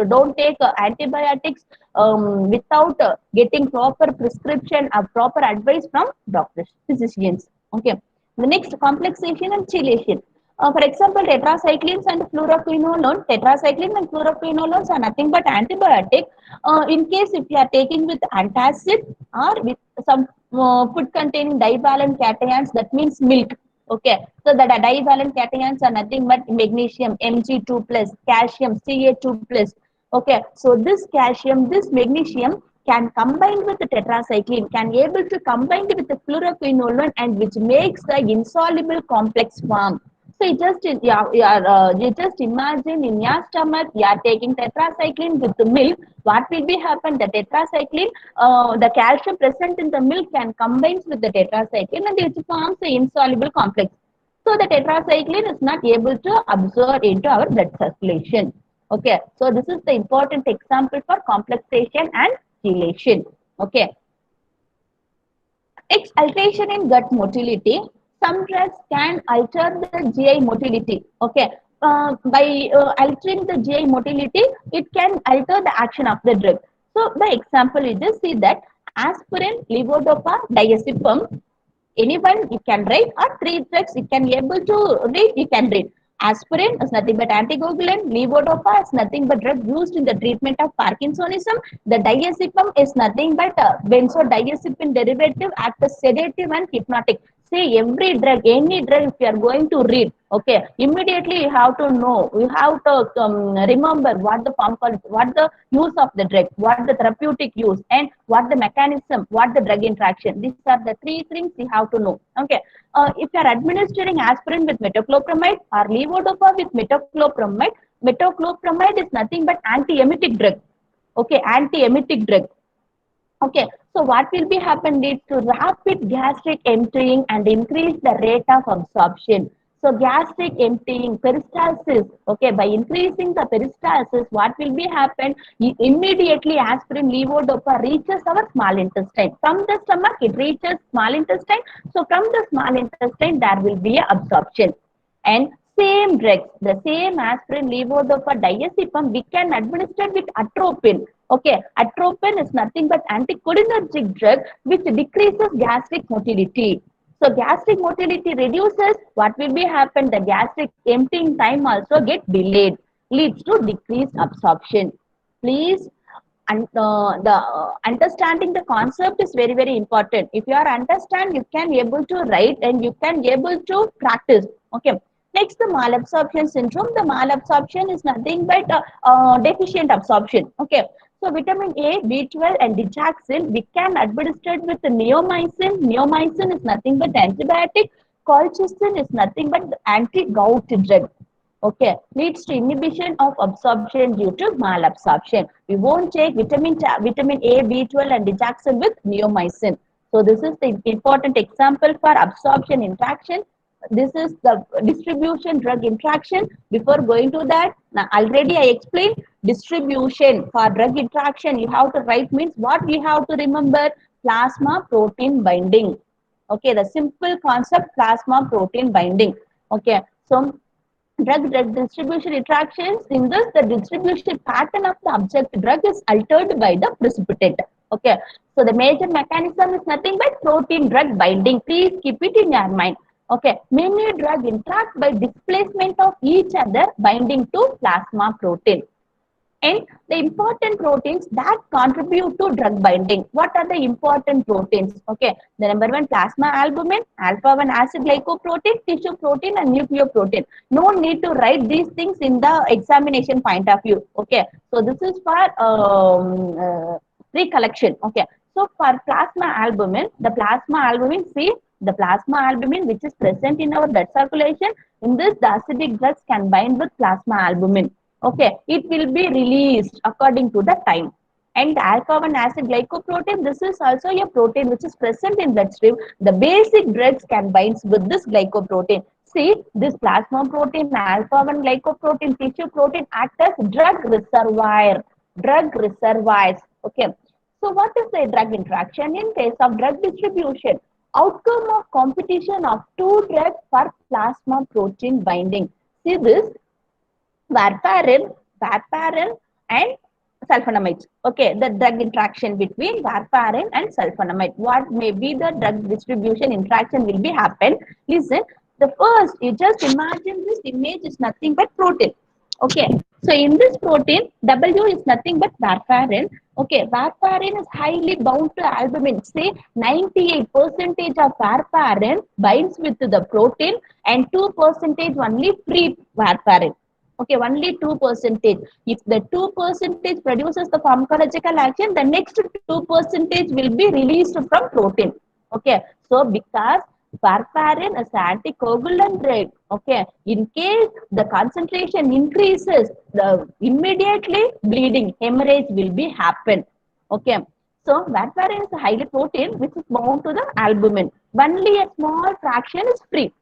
don't take antibiotics without getting proper prescription or proper advice from doctors, physicians. Okay, the next, complexation and chelation. For example, tetracyclines and fluoroquinolone. Tetracycline and fluoroquinolones are nothing but antibiotic. In case if you are taking with antacid or with some food containing divalent cations, that means milk. Okay, so the divalent cations are nothing but magnesium Mg2 plus, calcium Ca2 plus. Okay, so this calcium, this magnesium can combine with the tetracycline, can able to combine with the fluoroquinolone, and which makes the insoluble complex form. So you just imagine in your stomach you are taking tetracycline with the milk. What will be happen? The tetracycline, the calcium present in the milk can combine with the tetracycline and it forms the insoluble complex. So the tetracycline is not able to absorb into our blood circulation. Okay, so this is the important example for complexation and chelation. Okay. Alteration in gut motility. Some drugs can alter the GI motility. Okay, by altering the GI motility, it can alter the action of the drug. So the example you just see that aspirin, levodopa, diazepam, anyone you can write, or three drugs you can able to read, you can read. Aspirin is nothing but anticoagulant, levodopa is nothing but drug used in the treatment of Parkinsonism. The diazepam is nothing but benzodiazepine derivative act as sedative and hypnotic. See, every drug, any drug, if you are going to read, okay, immediately you have to know, you have to remember what the pharmacology, what the use of the drug, what the therapeutic use, and what the mechanism, what the drug interaction. These are the three things you have to know. Okay, if you are administering aspirin with metoclopramide or levodopa with metoclopramide, metoclopramide is nothing but anti-emetic drug. Okay, anti-emetic drug. Okay, so what will be happen leads to rapid gastric emptying and increase the rate of absorption. So gastric emptying, peristalsis, okay, by increasing the peristalsis, what will be happen? Immediately aspirin levodopa reaches our small intestine. From the stomach, it reaches small intestine. So from the small intestine, there will be a absorption. And same drugs, the same aspirin, levodopa, diazepam, we can administer with atropine. Okay, atropine is nothing but anticholinergic drug which decreases gastric motility. So gastric motility reduces, what will be happen? The gastric emptying time also get delayed, leads to decreased absorption. Please, and the understanding the concept is very important. If you are understand, you can able to write and you can able to practice. Okay. Next, the malabsorption syndrome. The malabsorption is nothing but deficient absorption. Okay. So vitamin A, B12 and digoxin, we can administer it with the neomycin. Neomycin is nothing but antibiotic. Colchicine is nothing but anti-gout drug. Okay, leads to inhibition of absorption due to malabsorption. We won't take vitamin A, B12 and digoxin with neomycin. So this is the important example for absorption interaction. This is the distribution drug interaction. Before going to that, now already I explained distribution for drug interaction. You have to write means what we have to remember: plasma protein binding. Okay, the simple concept, plasma protein binding. Okay, so drug distribution interactions, in this the distribution pattern of the object drug is altered by the precipitant. Okay, so the major mechanism is nothing but protein drug binding. Please keep it in your mind. Okay, many drugs interact by displacement of each other binding to plasma protein. And the important proteins that contribute to drug binding. What are the important proteins? Okay, the number one, plasma albumin, alpha-1 acid glycoprotein, tissue protein, and nucleoprotein. No need to write these things in the examination point of view. Okay, so this is for recollection. Okay, so for plasma albumin, the plasma albumin, see the plasma albumin which is present in our blood circulation. In this, the acidic drugs can bind with plasma albumin. Okay, it will be released according to the time. And the alpha-1 acid glycoprotein, this is also a protein which is present in bloodstream. The basic drugs can bind with this glycoprotein. See, this plasma protein, alpha-1 glycoprotein, tissue protein act as drug reservoir. Drug reservoirs. Okay. So what is the drug interaction in case of drug distribution? Outcome of competition of two drugs for plasma protein binding. See this, warfarin and sulfonamide. Okay, the drug interaction between warfarin and sulfonamide. What may be the drug distribution interaction will be happen? Listen, the first, you just imagine this image is nothing but protein. Okay, so in this protein, W is nothing but warfarin. Okay, warfarin is highly bound to albumin. Say 98% of warfarin binds with the protein and 2% only free warfarin. Okay, only 2%. If the 2% produces the pharmacological action, the next 2% will be released from protein. Okay, so because warfarin is anticoagulant drug. Okay, in case the concentration increases, the immediately bleeding, hemorrhage will be happen. Okay, so warfarin is a highly protein which is bound to the albumin. Only a small fraction is free.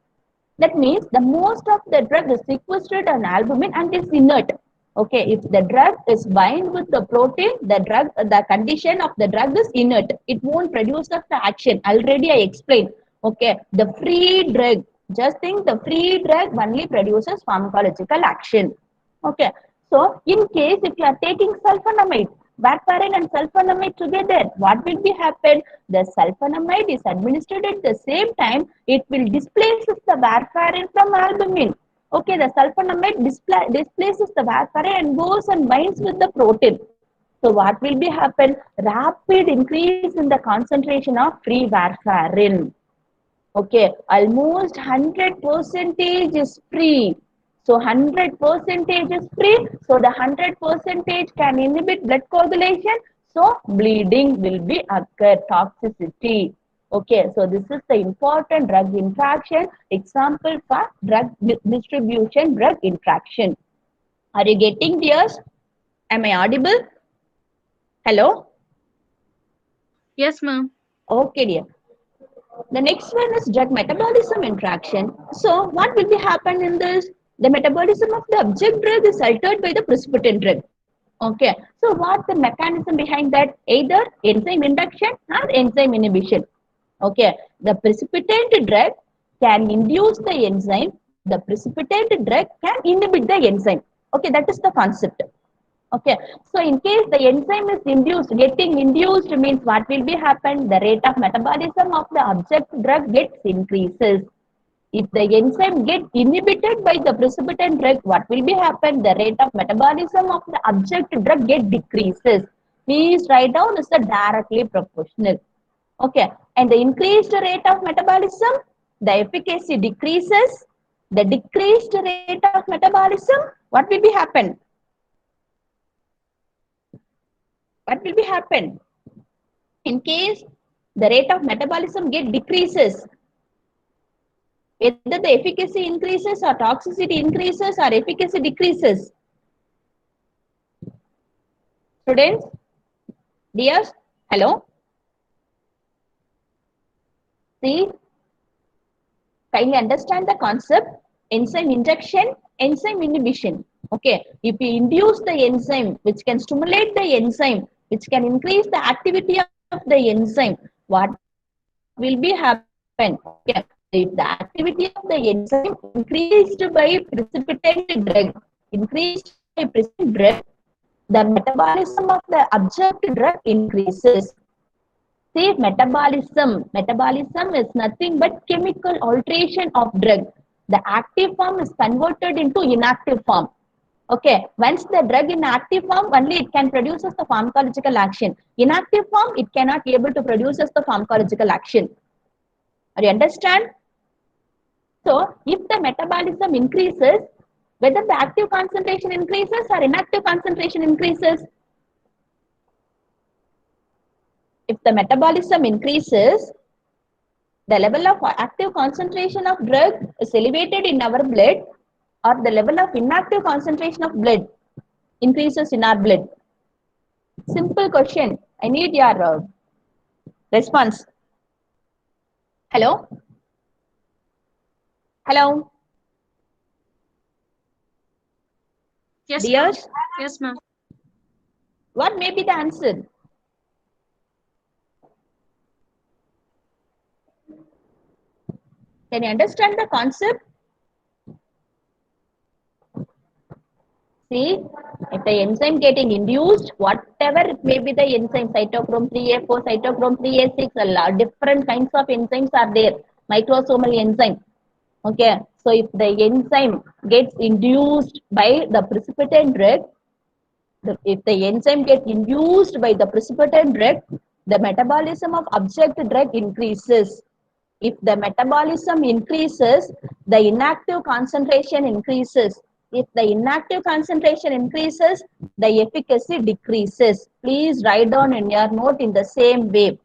That means the most of the drug is sequestered on albumin and is inert. Okay, if the drug is bind with the protein, the condition of the drug is inert. It won't produce the action. Already I explained. Okay, the free drug, Just think the free drug only produces pharmacological action. Okay. So in case if you are taking sulfonamide, warfarin and sulfonamide together, what will be happen? The sulfonamide is administered at the same time. It will displace the warfarin from albumin. Okay, the sulfonamide displaces the warfarin and goes and binds with the protein. So what will be happen? Rapid increase in the concentration of free warfarin. Okay, almost 100% is free. So 100% is free. So the 100% can inhibit blood coagulation. So bleeding will be occur, toxicity. Okay, so this is the important drug interaction example for drug distribution, drug interaction. Are you getting this? Am I audible? Hello? Yes, ma'am. Okay, dear. The next one is drug metabolism interaction. So what will be happen in this? The metabolism of the object drug is altered by the precipitant drug. Okay. So what's the mechanism behind that? Either enzyme induction or enzyme inhibition. Okay. The precipitant drug can induce the enzyme. The precipitant drug can inhibit the enzyme. Okay. That is the concept. Okay, so in case the enzyme is induced, getting induced means what will be happen? The rate of metabolism of the object drug gets increases. If the enzyme get inhibited by the precipitant drug, what will be happen? The rate of metabolism of the object drug get decreases. Please write down is the directly proportional. Okay, and the increased rate of metabolism, the efficacy decreases. The decreased rate of metabolism, what will be happen? What will be happen? In case the rate of metabolism get decreases, whether the efficacy increases or toxicity increases or efficacy decreases. Students, dears, hello? See, kindly understand the concept, enzyme induction, enzyme inhibition. Okay, if you induce the enzyme, which can stimulate the enzyme, which can increase the activity of the enzyme, what will be happen? Okay, if the activity of the enzyme increased by precipitant drug, the metabolism of the object drug increases. See, metabolism is nothing but chemical alteration of drug. The active form is converted into inactive form. Okay, once the drug in active form, only it can produce the pharmacological action. Inactive form, it cannot be able to produce the pharmacological action. Are you understand? So, if the metabolism increases, whether the active concentration increases or inactive concentration increases, if the metabolism increases, the level of active concentration of drug is elevated in our blood, or the level of inactive concentration of blood increases in our blood. Simple question. I need your response. Hello? Hello? Yes, Dears, ma'am. Yes, ma'am. what may be the answer? Can you understand the concept? See, if the enzyme getting induced, whatever it may be the enzyme, cytochrome 3A4, cytochrome 3A6, a lot different kinds of enzymes are there, microsomal enzyme. Okay, so if the enzyme gets induced by the precipitant drug, if the enzyme gets induced by the precipitant drug, the metabolism of object drug increases. If the metabolism increases, the inactive concentration increases. If the inactive concentration increases, the efficacy decreases. Please write down in your note in the same way.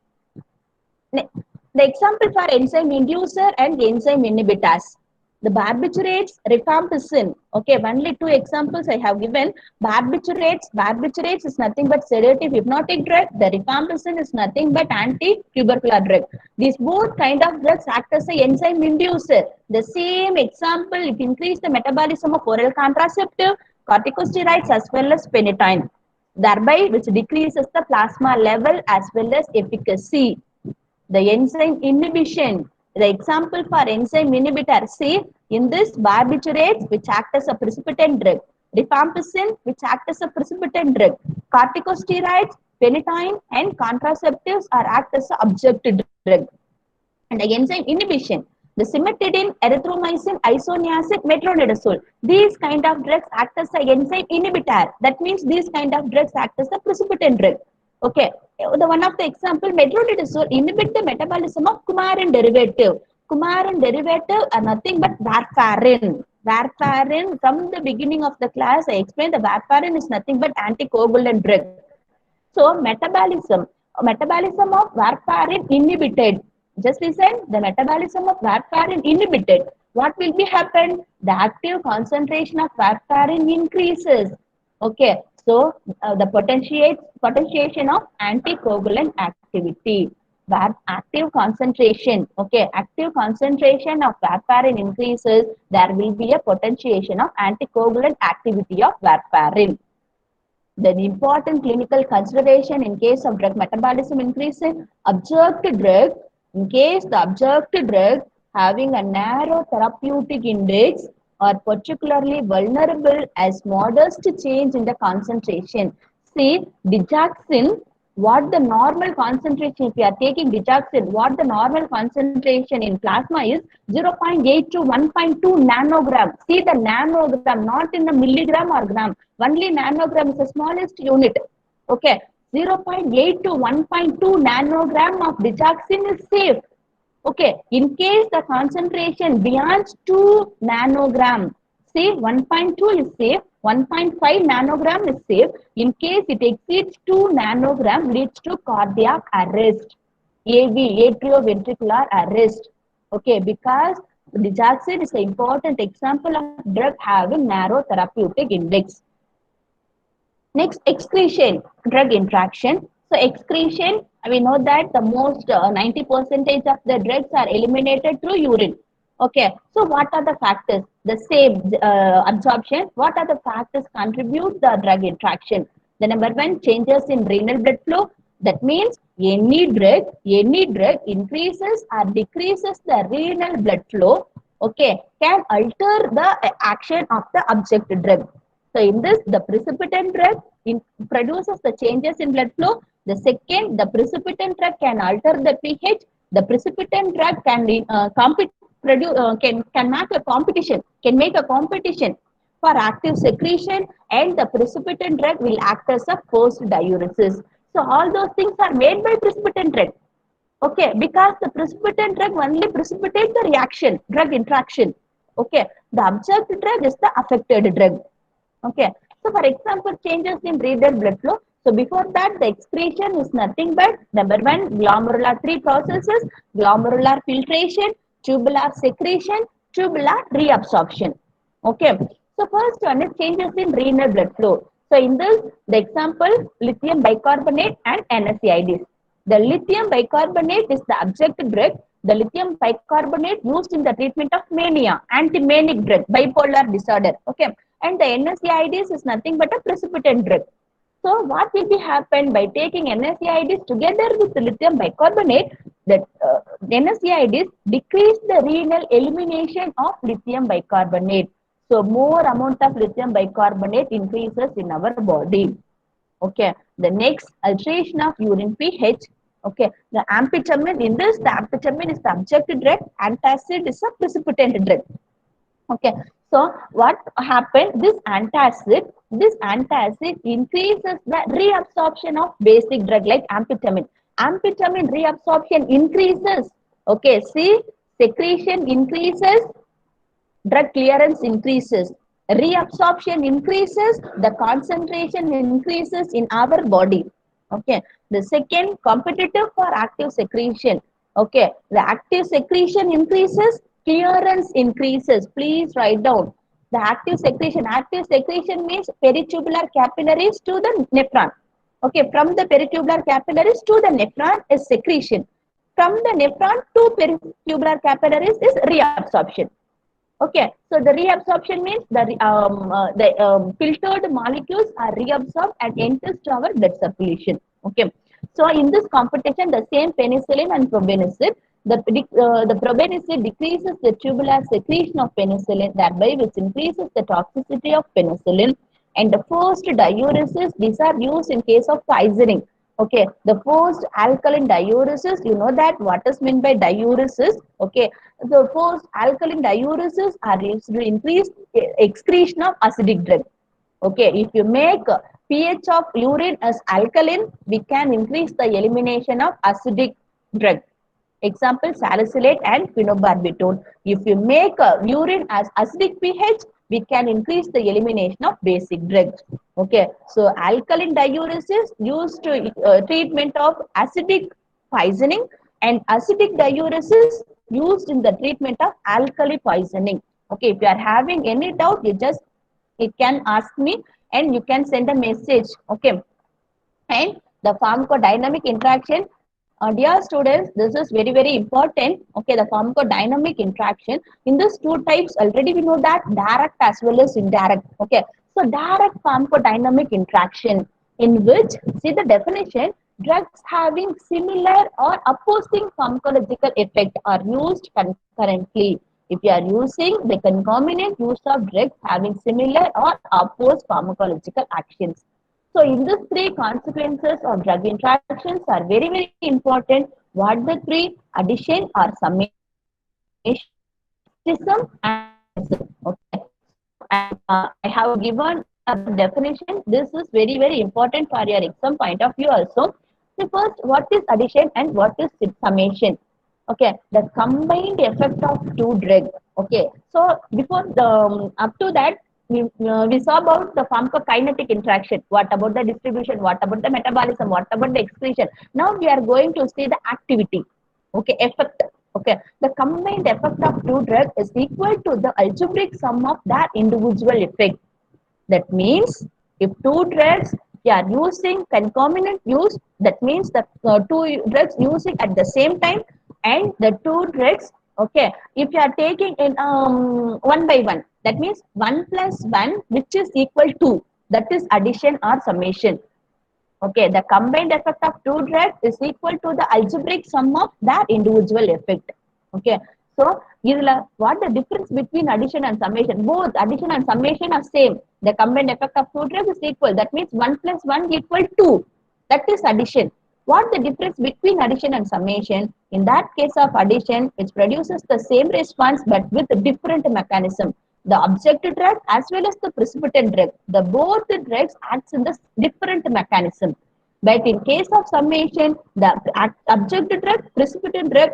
The example for enzyme inducer and enzyme inhibitors. The barbiturates, rifampicin. Okay, only two examples I have given. Barbiturates is nothing but sedative hypnotic drug. The rifampicin is nothing but anti-tubercular drug. These both kind of drugs act as an enzyme inducer. The same example, it increases the metabolism of oral contraceptive, corticosteroids as well as phenytoin, thereby which decreases the plasma level as well as efficacy. The enzyme inhibition, The example for enzyme inhibitor, see, in this barbiturates, which act as a precipitant drug, rifampicin, which act as a precipitant drug, corticosteroids, phenytoin, and contraceptives are act as a objective drug. And the enzyme inhibition, the cimetidine, erythromycin, isoniazid, metronidazole, these kind of drugs act as an enzyme inhibitor. That means these kind of drugs act as a precipitant drug. Okay, the one of the example, metronidazole inhibit the metabolism of coumarin derivative. Coumarin derivative are nothing but warfarin. Warfarin, from the beginning of the class, I explained the warfarin is nothing but anticoagulant drug. So metabolism of warfarin inhibited. Just listen, the metabolism of warfarin inhibited. What will be happen? The active concentration of warfarin increases. Okay, so the potentiation of anticoagulant activity. Active concentration, okay, active concentration of warfarin increases, there will be a potentiation of anticoagulant activity of warfarin. The important clinical consideration in case of drug metabolism increase in observed drug, in case the observed drug having a narrow therapeutic index are particularly vulnerable as modest change in the concentration. See, digoxin, what the normal concentration, if you are taking digoxin, what the normal concentration in plasma is 0.8 to 1.2 nanogram. See the nanogram, not in the milligram or gram. Only nanogram is the smallest unit. Okay, 0.8 to 1.2 nanogram of digoxin is safe. Okay, in case the concentration beyond 2 nanogram, say 1.2 is safe, 1.5 nanogram is safe. In case it exceeds 2 nanogram, leads to cardiac arrest, AV, atrioventricular arrest. Okay, because digoxin is an important example of drug having narrow therapeutic index. Next, excretion, drug interaction. So excretion, we know that the most 90% of the drugs are eliminated through urine. Okay, so what are the factors? The same absorption. What are the factors contribute the drug interaction? The number one, changes in renal blood flow. That means any drug increases or decreases the renal blood flow, okay, can alter the action of the object drug. So in this, the precipitant drug produces the changes in blood flow. The second, the precipitant drug can alter the pH. The precipitant drug can make a competition for active secretion, and the precipitant drug will act as a post diuresis. So all those things are made by precipitant drug. Okay, because the precipitant drug only precipitate the reaction, drug interaction. Okay, the object drug is the affected drug. Okay, so for example, changes in renal blood flow. So before that, the excretion is nothing but number one, glomerular three processes: glomerular filtration, tubular secretion, tubular reabsorption. Okay, so first one is changes in renal blood flow. So in this, the example, lithium bicarbonate and NSAIDs. The lithium bicarbonate is the object drug. The lithium bicarbonate used in the treatment of mania, anti-manic drug, bipolar disorder. Okay, and the NSAIDs is nothing but a precipitant drug. So what will be happen by taking NSAIDs together with the lithium bicarbonate? That NSAIDs decrease the renal elimination of lithium bicarbonate. So more amount of lithium bicarbonate increases in our body. Okay, the next, alteration of urine pH. Okay, the amphetamine, in this, the amphetamine is the object drug, antacid is a precipitant drug. Okay, so what happened? This antacid increases the reabsorption of basic drug like amphetamine. Amphetamine reabsorption increases. Okay, see, secretion increases, drug clearance increases, reabsorption increases, the concentration increases in our body. Okay, the second, competitive for active secretion. Okay, the active secretion increases, clearance increases. Please write down the active secretion. Active secretion means peritubular capillaries to the nephron. Okay, from the peritubular capillaries to the nephron is secretion. From the nephron to peritubular capillaries is reabsorption. Okay, so the reabsorption means the filtered molecules are reabsorbed and enters to our blood circulation. Okay, so in this competition, the same penicillin and probenecid, The probenecid decreases the tubular secretion of penicillin, thereby which increases the toxicity of penicillin. And the first diuresis, these are used in case of poisoning. Okay, the first alkaline diuresis, you know that what is meant by diuresis. Okay, the first alkaline diuresis are used to increase excretion of acidic drug. Okay, if you make pH of urine as alkaline, we can increase the elimination of acidic drug. Example, salicylate and phenobarbital. If you make urine as acidic pH, we can increase the elimination of basic drugs. Okay, so alkaline diuresis used to treatment of acidic poisoning, and acidic diuresis used in the treatment of alkali poisoning. Okay, if you are having any doubt, you can ask me and you can send a message. Okay, and the pharmacodynamic interaction, dear students, this is very, very important. Okay, the pharmacodynamic interaction in these two types, already we know that direct as well as indirect. Okay, so direct pharmacodynamic interaction, in which, see the definition, drugs having similar or opposing pharmacological effect are used concurrently. If you are using the concomitant use of drugs having similar or opposed pharmacological actions. So in these three consequences of drug interactions are very, very important. What the three? Addition or summation, synergism and synergism. Okay. I have given a definition. This is very, very important for your exam point of view also. So first, what is addition and what is summation? Okay, the combined effect of two drugs. Okay, so before the up to that, we saw about the pharmacokinetic interaction. What about the distribution? What about the metabolism? What about the excretion? Now we are going to see the activity. Okay, effect. Okay, the combined effect of two drugs is equal to the algebraic sum of their individual effect. That means if two drugs you are using concomitant use, that means the two drugs using at the same time, and the two drugs, okay, if you are taking in one by one, that means 1 plus 1 which is equal to, that is addition or summation. Okay, the combined effect of two drugs is equal to the algebraic sum of their individual effect. Okay, so what the difference between addition and summation? Both addition and summation are same. The combined effect of two drugs is equal. That means 1 plus 1 equal 2. That is addition. What the difference between addition and summation? In that case of addition, it produces the same response but with a different mechanism. The object drug as well as the precipitant drug, the both the drugs acts in the different mechanism. But in case of summation, the object drug, precipitant drug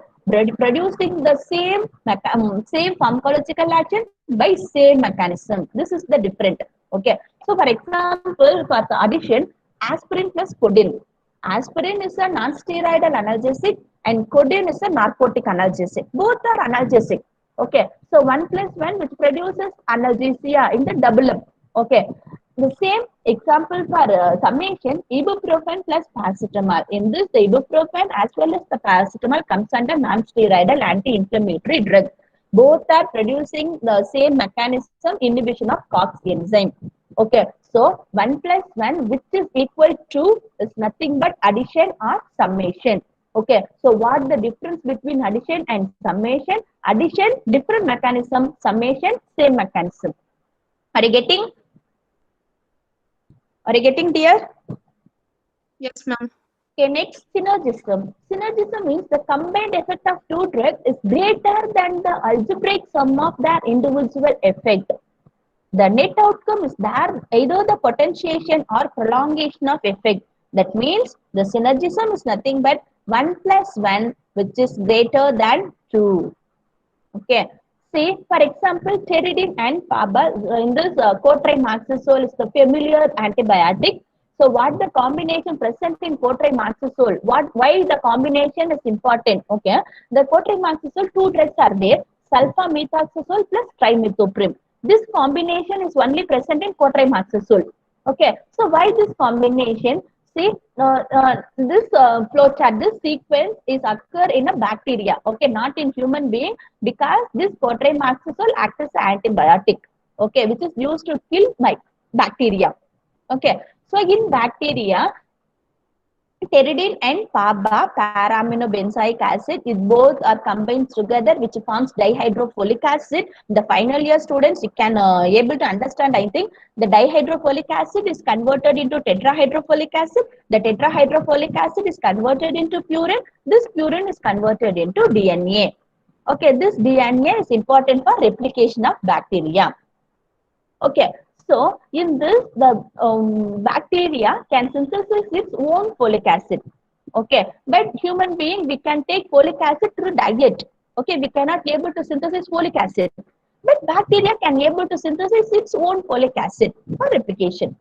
producing the same pharmacological action by same mechanism. This is the different. Okay. So for example, for the addition, aspirin plus codeine. Aspirin is a non-steroidal analgesic and codeine is a narcotic analgesic. Both are analgesic. Okay, so 1 plus 1 which produces analgesia in the double up. Okay, the same example for summation, ibuprofen plus paracetamol. In this, the ibuprofen as well as the paracetamol comes under non-steroidal anti-inflammatory drug. Both are producing the same mechanism, inhibition of COX enzyme. Okay, so 1 plus 1 which is equal to is nothing but addition or summation. Okay, so what the difference between addition and summation? Addition, different mechanism. Summation, same mechanism. Are you getting? Are you getting, dear? Yes, ma'am. Okay, next, synergism. Synergism means the combined effect of two drugs is greater than the algebraic sum of their individual effect. The net outcome is there either the potentiation or prolongation of effect. That means the synergism is nothing but 1 plus 1 which is greater than 2. Okay. See, for example, pteridine and paba, in this cotrimoxazole is the familiar antibiotic. So what the combination present in cotrimoxazole? Why the combination is important? Okay. The cotrimoxazole, two drugs are there, sulfamethoxazole plus trimethoprim. This combination is only present in cotrimoxazole. Okay. So why this combination? See, this flow chart, this sequence is occur in a bacteria, okay, not in human being, because this cotrimoxazole acts as an antibiotic, okay, which is used to kill bacteria. Okay, so in bacteria, Pteridine and PABA, para-aminobenzoic acid, is both are combined together, which forms dihydrofolic acid. The final year students, you can able to understand. I think the dihydrofolic acid is converted into tetrahydrofolic acid. The tetrahydrofolic acid is converted into purine. This purine is converted into DNA. Okay, this DNA is important for replication of bacteria. Okay, so in this, the bacteria can synthesize its own folic acid. Okay, but human being, we can take folic acid through diet. Okay, we cannot be able to synthesize folic acid, but bacteria can be able to synthesize its own folic acid for replication.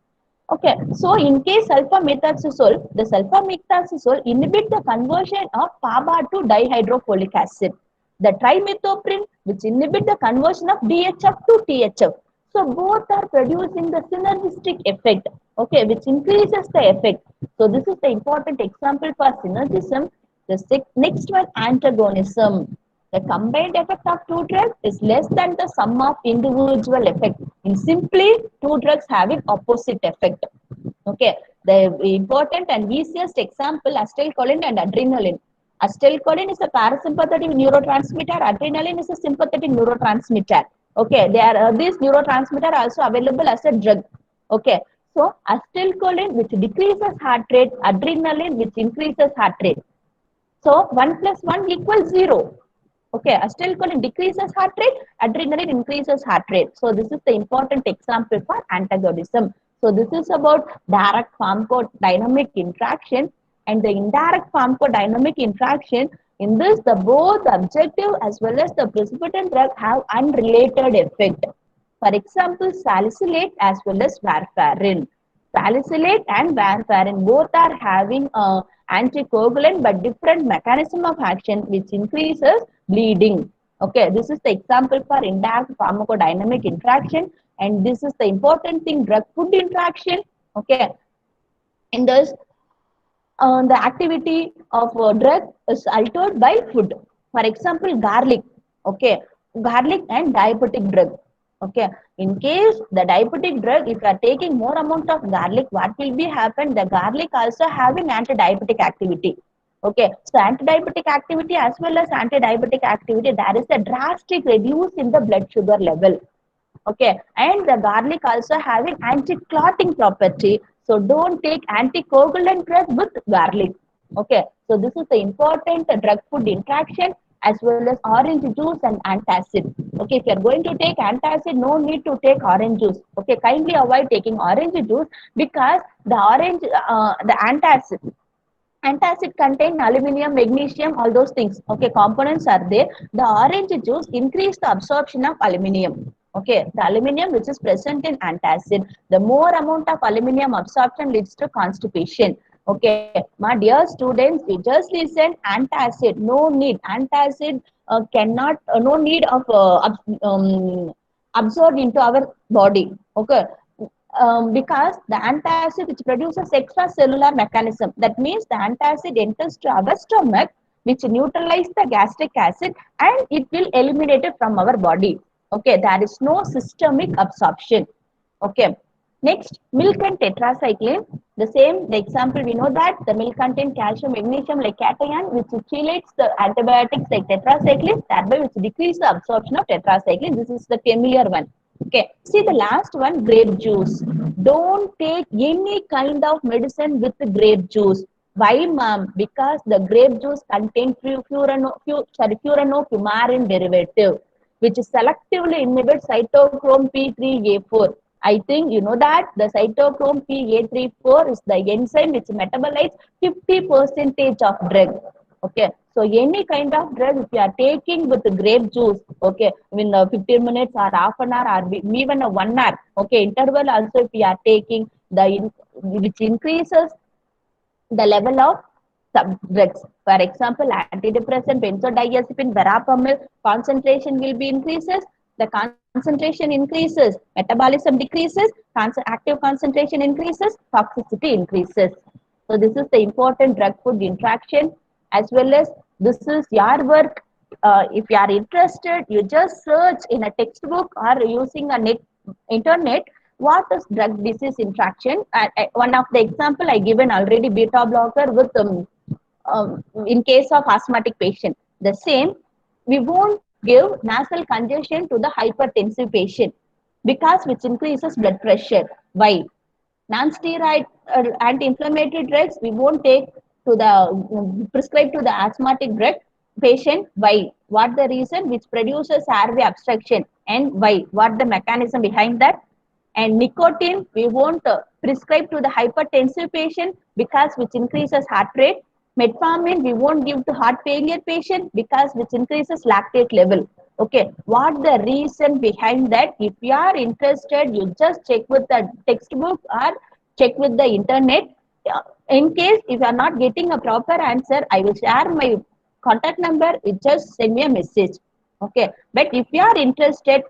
Okay, so in case sulfamethoxazole, the sulfamethoxazole inhibit the conversion of PABA to dihydrofolic acid. The trimethoprim, which inhibit the conversion of DHF to THF. So both are producing the synergistic effect, okay, which increases the effect. So this is the important example for synergism. The next one, antagonism. The combined effect of two drugs is less than the sum of individual effect. In simply, two drugs having opposite effect. Okay, the important and easiest example, acetylcholine and adrenaline. Acetylcholine is a parasympathetic neurotransmitter. Adrenaline is a sympathetic neurotransmitter. Okay, they are these neurotransmitter are also available as a drug. Okay, so acetylcholine which decreases heart rate, adrenaline which increases heart rate. So 1 plus 1 equals 0. Okay, acetylcholine decreases heart rate, adrenaline increases heart rate. So this is the important example for antagonism. So this is about direct pharmacodynamic interaction and the indirect pharmacodynamic interaction. In this, the both objective as well as the precipitant drug have unrelated effect. For example, salicylate as well as warfarin. Salicylate and warfarin both are having a anticoagulant but different mechanism of action which increases bleeding. Okay, this is the example for indirect pharmacodynamic interaction, and this is the important thing, drug food interaction. Okay, in this the activity of drug is altered by food. For example, garlic. Okay, garlic and diabetic drug. Okay, in case the diabetic drug, if you are taking more amount of garlic, what will be happen? The garlic also having anti-diabetic activity. Okay, so anti-diabetic activity as well as anti-diabetic activity, there is a drastic reduce in the blood sugar level. Okay, and the garlic also having anti-clotting property. So don't take anticoagulant drug with garlic. Okay, so this is the important drug food interaction as well as orange juice and antacid. Okay, if you are going to take antacid, no need to take orange juice. Okay, kindly avoid taking orange juice because the antacid contain aluminium, magnesium, all those things. Okay, components are there. The orange juice increase the absorption of aluminium. Okay, the aluminium which is present in antacid, the more amount of aluminium absorption leads to constipation. Okay, my dear students, you just listen. Antacid, no need. Antacid cannot, no need of absorbed into our body. Okay, because the antacid which produces extracellular mechanism. That means the antacid enters to our stomach, which neutralize the gastric acid and it will eliminate it from our body. Okay, there is no systemic absorption. Okay. Next, milk and tetracycline. The example we know that the milk contain calcium, magnesium like cation, which chelates the antibiotics like tetracycline, thereby which decrease the absorption of tetracycline. This is the familiar one. Okay, see the last one, grape juice. Don't take any kind of medicine with the grape juice. Why, ma'am? Because the grape juice contains furanopymarin derivative, which selectively inhibits cytochrome P3A4. I think you know that the cytochrome P834 is the enzyme which metabolites 50% of drug. Okay, so any kind of drug if you are taking with the grape juice, okay, in 15 minutes or half an hour or even a 1 hour, okay, interval also if you are taking which increases the level of some drugs. For example, antidepressant, benzodiazepine, verapamil, concentration will be increases. The concentration increases, metabolism decreases, active concentration increases, toxicity increases. So this is the important drug food interaction as well as this is your work. If you are interested, you just search in a textbook or using a internet. What is drug disease interaction? One of the example I given already, beta blocker with in case of asthmatic patient. The same, we won't give nasal congestion to the hypertensive patient because which increases blood pressure. Why? Non-steroid anti-inflammatory drugs we won't take to the prescribed to the asthmatic drug patient. Why? What the reason? Which produces airway obstruction, and why? What the mechanism behind that? And nicotine we won't prescribe to the hypertensive patient because which increases heart rate. Metformin we won't give to heart failure patient because which increases lactate level. Okay, what the reason behind that? If you are interested, you just check with the textbook or check with the internet. In case if you are not getting a proper answer, I will share my contact number. You just send me a message. Okay, but if you are interested,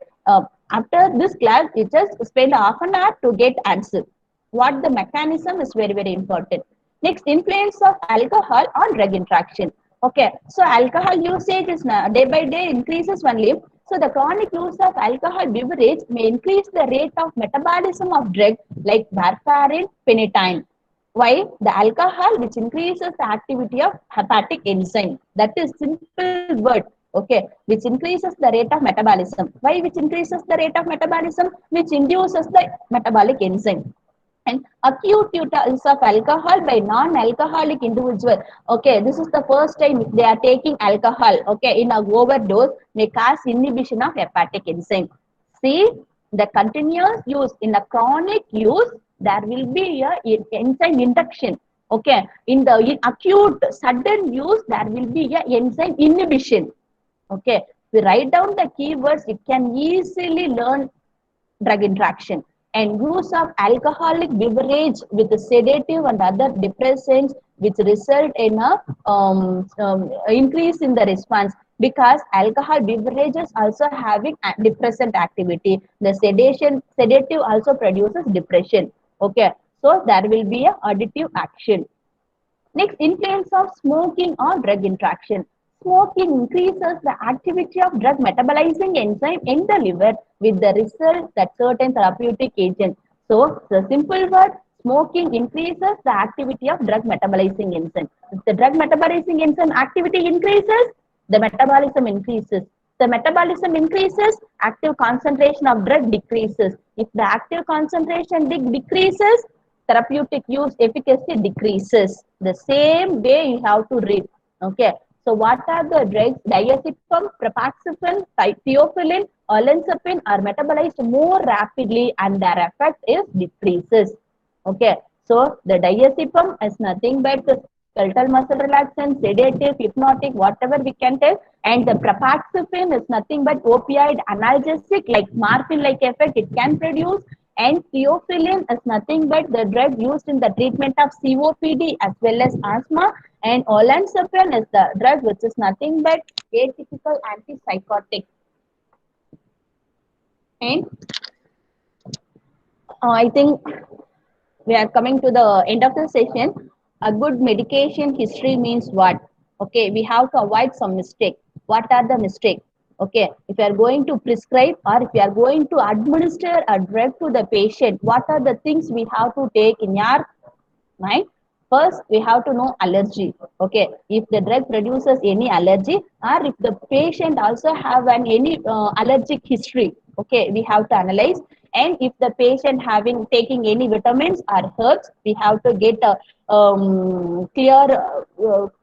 after this class, you just spend half an hour to get answer. What the mechanism is very, very important. Next, influence of alcohol on drug interaction. Okay, so alcohol usage is day by day increases only. So the chronic use of alcohol beverage may increase the rate of metabolism of drug like warfarin, phenytoin. Why? The alcohol which increases the activity of hepatic enzyme. That is simple word. Okay, which increases the rate of metabolism. Why? Which increases the rate of metabolism? Which induces the metabolic enzyme. And acute use of alcohol by non-alcoholic individual. Okay, this is the first time they are taking alcohol. Okay, in a overdose may cause inhibition of hepatic enzyme. See, the continuous use in a chronic use, there will be a enzyme induction. Okay, in the acute sudden use, there will be a enzyme inhibition. Okay, we write down the keywords, you can easily learn drug interaction. And use of alcoholic beverage with a sedative and other depressants which result in a increase in the response, because alcohol beverages also having depressant activity. The sedative also produces depression. Okay, so there will be a additive action. Next, influence of smoking on drug interaction. Smoking increases the activity of drug metabolizing enzyme in the liver with the result that certain therapeutic agent. So, the simple word, smoking increases the activity of drug metabolizing enzyme. If the drug metabolizing enzyme activity increases, the metabolism increases. The metabolism increases, active concentration of drug decreases. If the active concentration decreases, therapeutic use efficacy decreases. The same way you have to read. Okay. So what are the drugs? Diazepam, propaxiphen, theophylline, olanzapine are metabolized more rapidly and their effect is decreases. Okay. So the diazepam is nothing but the skeletal muscle relaxant, sedative, hypnotic, whatever we can tell. And the propaxiphen is nothing but opioid analgesic, like morphine-like effect it can produce. And theophylline is nothing but the drug used in the treatment of COPD as well as asthma. And olanzapine is the drug which is nothing but atypical antipsychotic. And I think we are coming to the end of the session. A good medication history means what? Okay, we have to avoid some mistake. What are the mistakes? Okay, if you are going to prescribe or if you are going to administer a drug to the patient, what are the things we have to take in your mind? First, we have to know allergy. Okay, if the drug produces any allergy or if the patient also have any allergic history, okay, we have to analyze. And if the patient taking any vitamins or herbs, we have to get a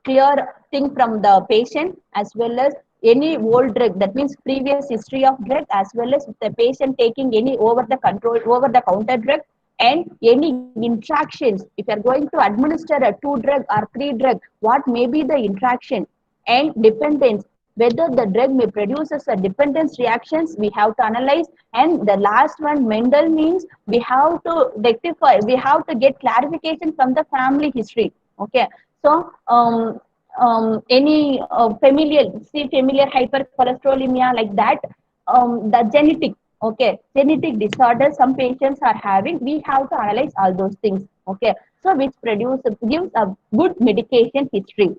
clear thing from the patient, as well as any old drug, that means previous history of drug, as well as the patient taking any over the counter drug, and any interactions. If you are going to administer a 2 drug or 3 drug, what may be the interaction? And dependence, whether the drug may produces a dependence reactions, we have to analyze. And the last one, Mendel, means we have to rectify, we have to get clarification from the family history. Okay, so any familial hypercholesterolemia, like that, the genetic, okay, genetic disorders some patients are having, we have to analyze all those things. Okay, so which gives a good medication history.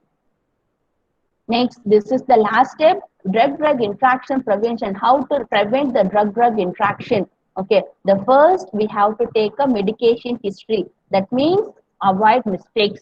Next, this is the last step, drug interaction prevention, how to prevent the drug interaction. Okay, the first we have to take a medication history. That means avoid mistakes.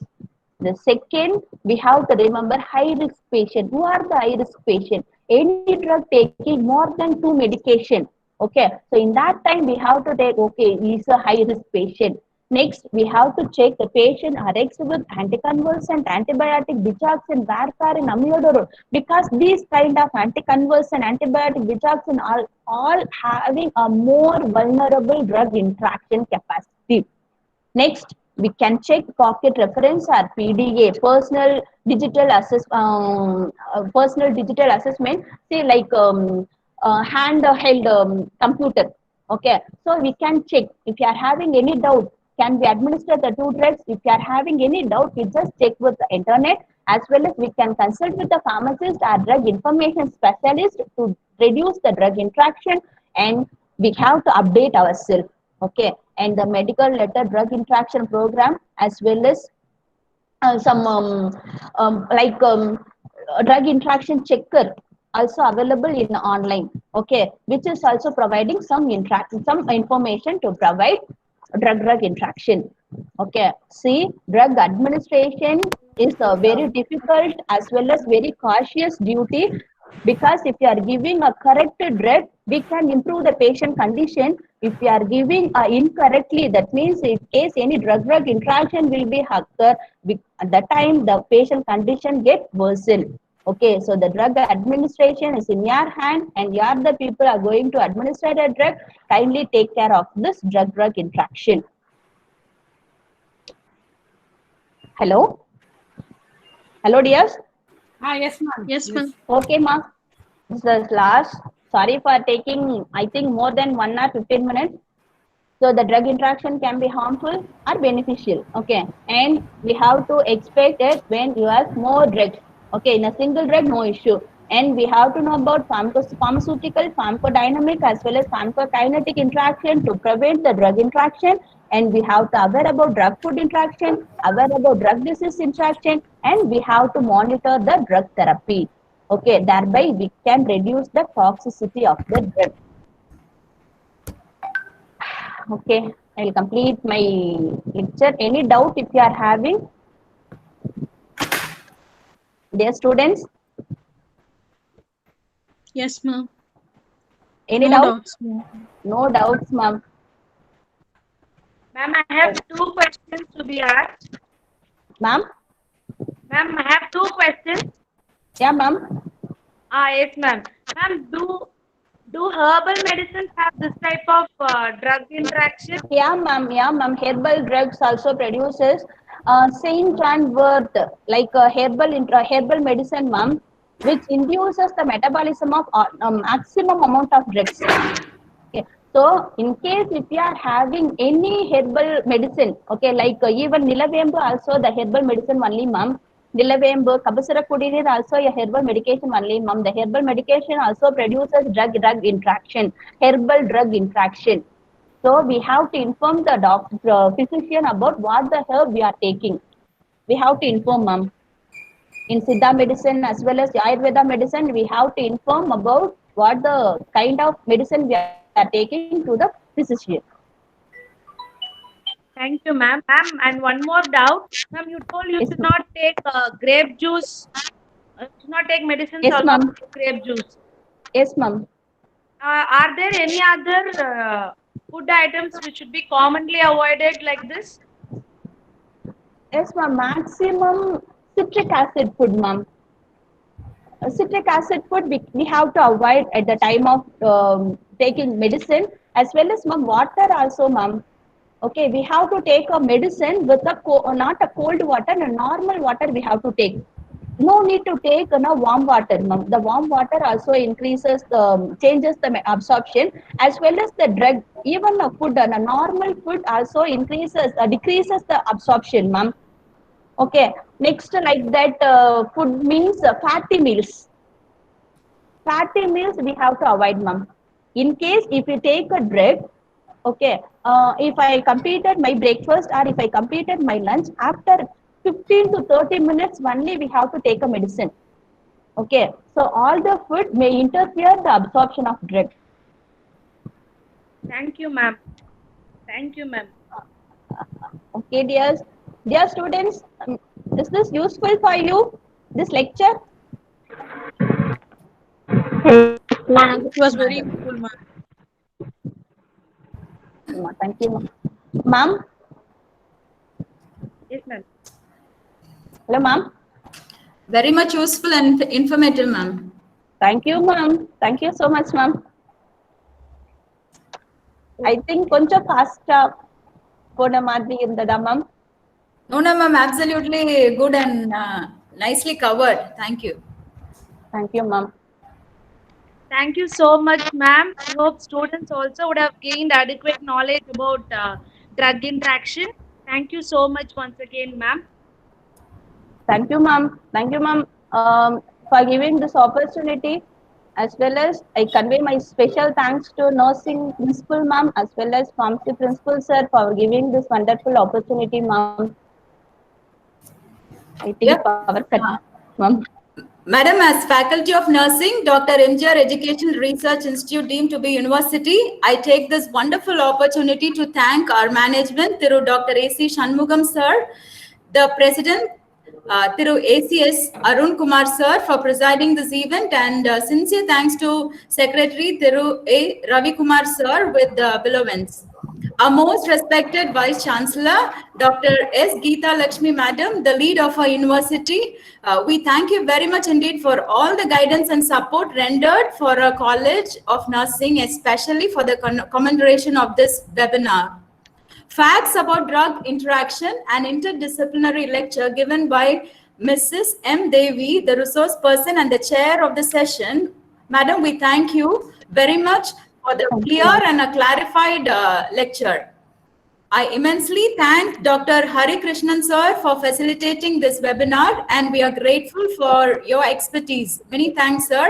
The second, we have to remember high risk patient. Who are the high risk patient? Any drug taking more than 2 medication. Okay, so in that time we have to take, okay, he is a high risk patient. Next, we have to check the patient Rx with anticonvulsant, antibiotic, digoxin, warfarin, amiodarone, because these kind of anticonvulsant, antibiotic, digoxin are all having a more vulnerable drug interaction capacity. Next, we can check pocket reference or PDA, personal digital assessment, say like handheld computer. Okay, so we can check if you are having any doubt. Can we administer the two drugs? If you are having any doubt, we just check with the internet, as well as we can consult with the pharmacist or drug information specialist to reduce the drug interaction, and we have to update ourselves. Okay, and the medical letter drug interaction program, as well as some like drug interaction checker also available in online. Okay, which is also providing some some information to provide drug interaction. Okay, see, drug administration is a very difficult as well as very cautious duty, because if you are giving a correct drug, we can improve the patient condition. If you are giving incorrectly, that means in case any drug interaction will be occur, at the time the patient condition get worsened. Okay, so the drug administration is in your hand, and you are the people are going to administer the drug. Kindly take care of this drug interaction. Hello? Hello, dears? Yes, ma'am. Yes, ma'am. Okay, ma'am. This is last. Sorry for taking, I think, more than 1 hour 15 minutes. So the drug interaction can be harmful or beneficial. Okay, and we have to expect it when you have more drugs. Okay, in a single drug, no issue. And we have to know about pharmaceutical, pharmacodynamic, as well as pharmacokinetic interaction to prevent the drug interaction. And we have to aware about drug food interaction, aware about drug disease interaction, and we have to monitor the drug therapy. Okay, thereby we can reduce the toxicity of the drug. Okay, I will complete my lecture. Any doubt if you are having? Dear students, Yes, ma'am. any No doubt? doubts, ma'am. No doubts, ma'am. Ma'am, I have two questions to be asked. Ma'am? Ma'am, I have two questions. Yeah, ma'am. Yes, ma'am. Ma'am, do herbal medicines have this type of drug interaction? Yeah, ma'am. Yeah, ma'am. Herbal drugs also produces Saint John wort, like herbal medicine, ma'am, which induces the metabolism of maximum amount of drugs. Okay. So, in case if you are having any herbal medicine, okay, like even Nilavembu also the herbal medicine only, ma'am. Nilavembu, Kabasara Kudir also a herbal medication only, ma'am. The herbal medication also produces drug interaction, herbal drug interaction. So we have to inform the doctor, physician about what the herb we are taking. We have to inform, ma'am. In Siddha medicine as well as Ayurveda medicine, we have to inform about what the kind of medicine we are taking to the physician. Thank you, ma'am. Ma'am, and one more doubt. Ma'am, you told you Yes, should ma'am. not take grape juice, should not take medicines Yes, out ma'am. of grape juice. Yes, ma'am. Are there any other food items which should be commonly avoided like this? Yes, ma'am. Maximum citric acid food, ma'am. Citric acid food we have to avoid at the time of taking medicine, as well as, ma'am, water also, ma'am. Okay, we have to take a medicine with not a cold water, a normal water we have to take. No need to take warm water, ma'am. The warm water also increases the changes the absorption, as well as the drug. Even a food, a normal food also decreases the absorption, ma'am. Okay, next, like that, food means fatty meals. Fatty meals we have to avoid, ma'am. In case if you take a drug, okay, if I completed my breakfast or if I completed my lunch, after 15 to 30 minutes only we have to take a medicine. Okay, so all the food may interfere the absorption of drug. Thank you, ma'am. Thank you, ma'am. Okay, dear students, is this useful for you? This lecture? It was very useful, ma'am. Thank you, ma'am. Yes, ma'am. Hello, ma'am. Very much useful and informative, ma'am. Thank you, ma'am. Thank you so much, ma'am. I think కొంచెం fast పోన మాదిరి ఉందా ma'am? No, no, ma'am. Absolutely good and nicely covered. Thank you. Thank you, ma'am. Thank you so much, ma'am. I hope students also would have gained adequate knowledge about drug interaction. Thank you so much once again, ma'am. Thank you, ma'am. Thank you, ma'am, for giving this opportunity. As well as I convey my special thanks to nursing principal ma'am as well as pharmacy principal sir for giving this wonderful opportunity, ma'am. I think Yep. power cut, ma'am. Madam, as Faculty of Nursing, Dr. MGR Educational Research Institute deemed to be university, I take this wonderful opportunity to thank our management, Thiru Dr. A.C. Shanmugam sir, the president, Thiru ACS Arun Kumar sir for presiding this event, and sincere thanks to Secretary Thiru A. Ravi Kumar sir with the belowens. Our most respected Vice Chancellor, Dr. S. Geeta Lakshmi Madam, the lead of our university, we thank you very much indeed for all the guidance and support rendered for our College of Nursing, especially for the commemoration of this webinar. Facts about drug interaction, an interdisciplinary lecture given by Mrs. M. Devi, the resource person and the chair of the session. Madam, we thank you very much for the clear and a clarified lecture. I immensely thank Dr. Hari Krishnan sir for facilitating this webinar, and we are grateful for your expertise. Many thanks, sir.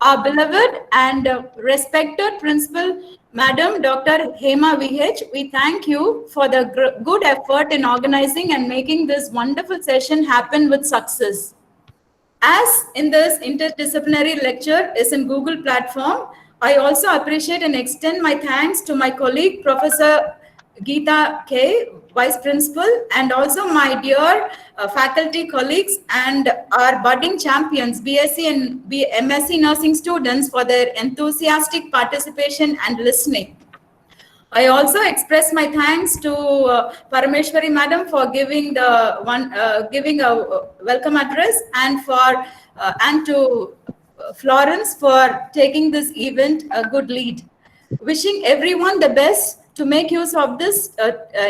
Our beloved and respected principal, Madam Dr. Hema VH, we thank you for the good effort in organizing and making this wonderful session happen with success. As in this interdisciplinary lecture is in Google platform, I also appreciate and extend my thanks to my colleague, Professor Geeta K, Vice Principal, and also my dear faculty colleagues and our budding champions, BSc and MSc nursing students for their enthusiastic participation and listening. I also express my thanks to Parameshwari Madam for giving giving a welcome address, and to Florence for taking this event a good lead. Wishing everyone the best to make use of this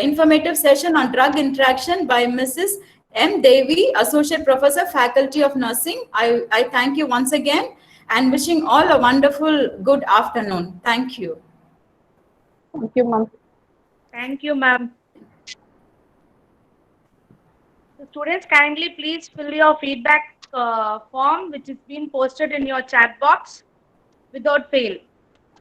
informative session on drug interaction by Mrs. M. Devi, Associate Professor, Faculty of Nursing. I thank you once again and wishing all a wonderful good afternoon. Thank you. Thank you, ma'am. Thank you, ma'am. So students, kindly please fill your feedback form, which is being posted in your chat box without fail.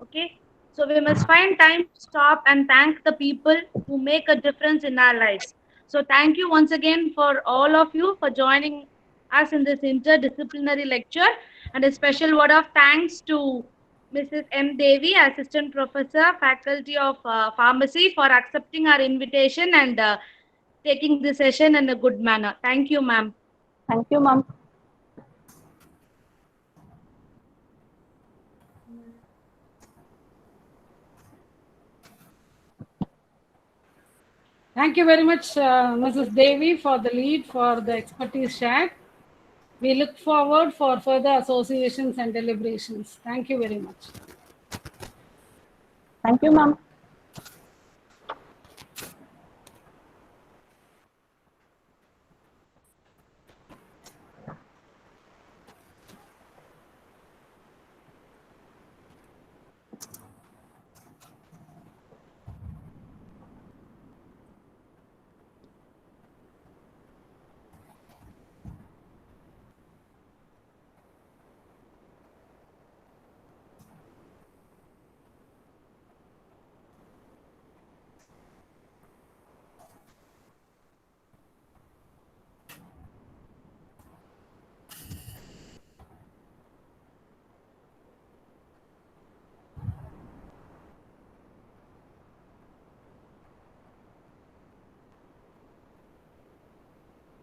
Okay. So we must find time to stop and thank the people who make a difference in our lives. So thank you once again for all of you for joining us in this interdisciplinary lecture, and a special word of thanks to Mrs. M. Devi, Assistant Professor, Faculty of Pharmacy, for accepting our invitation and taking the session in a good manner. Thank you, ma'am. Thank you, ma'am. Thank you very much, Mrs. Devi, for the lead, for the expertise shared. We look forward for further associations and deliberations. Thank you very much. Thank you, ma'am.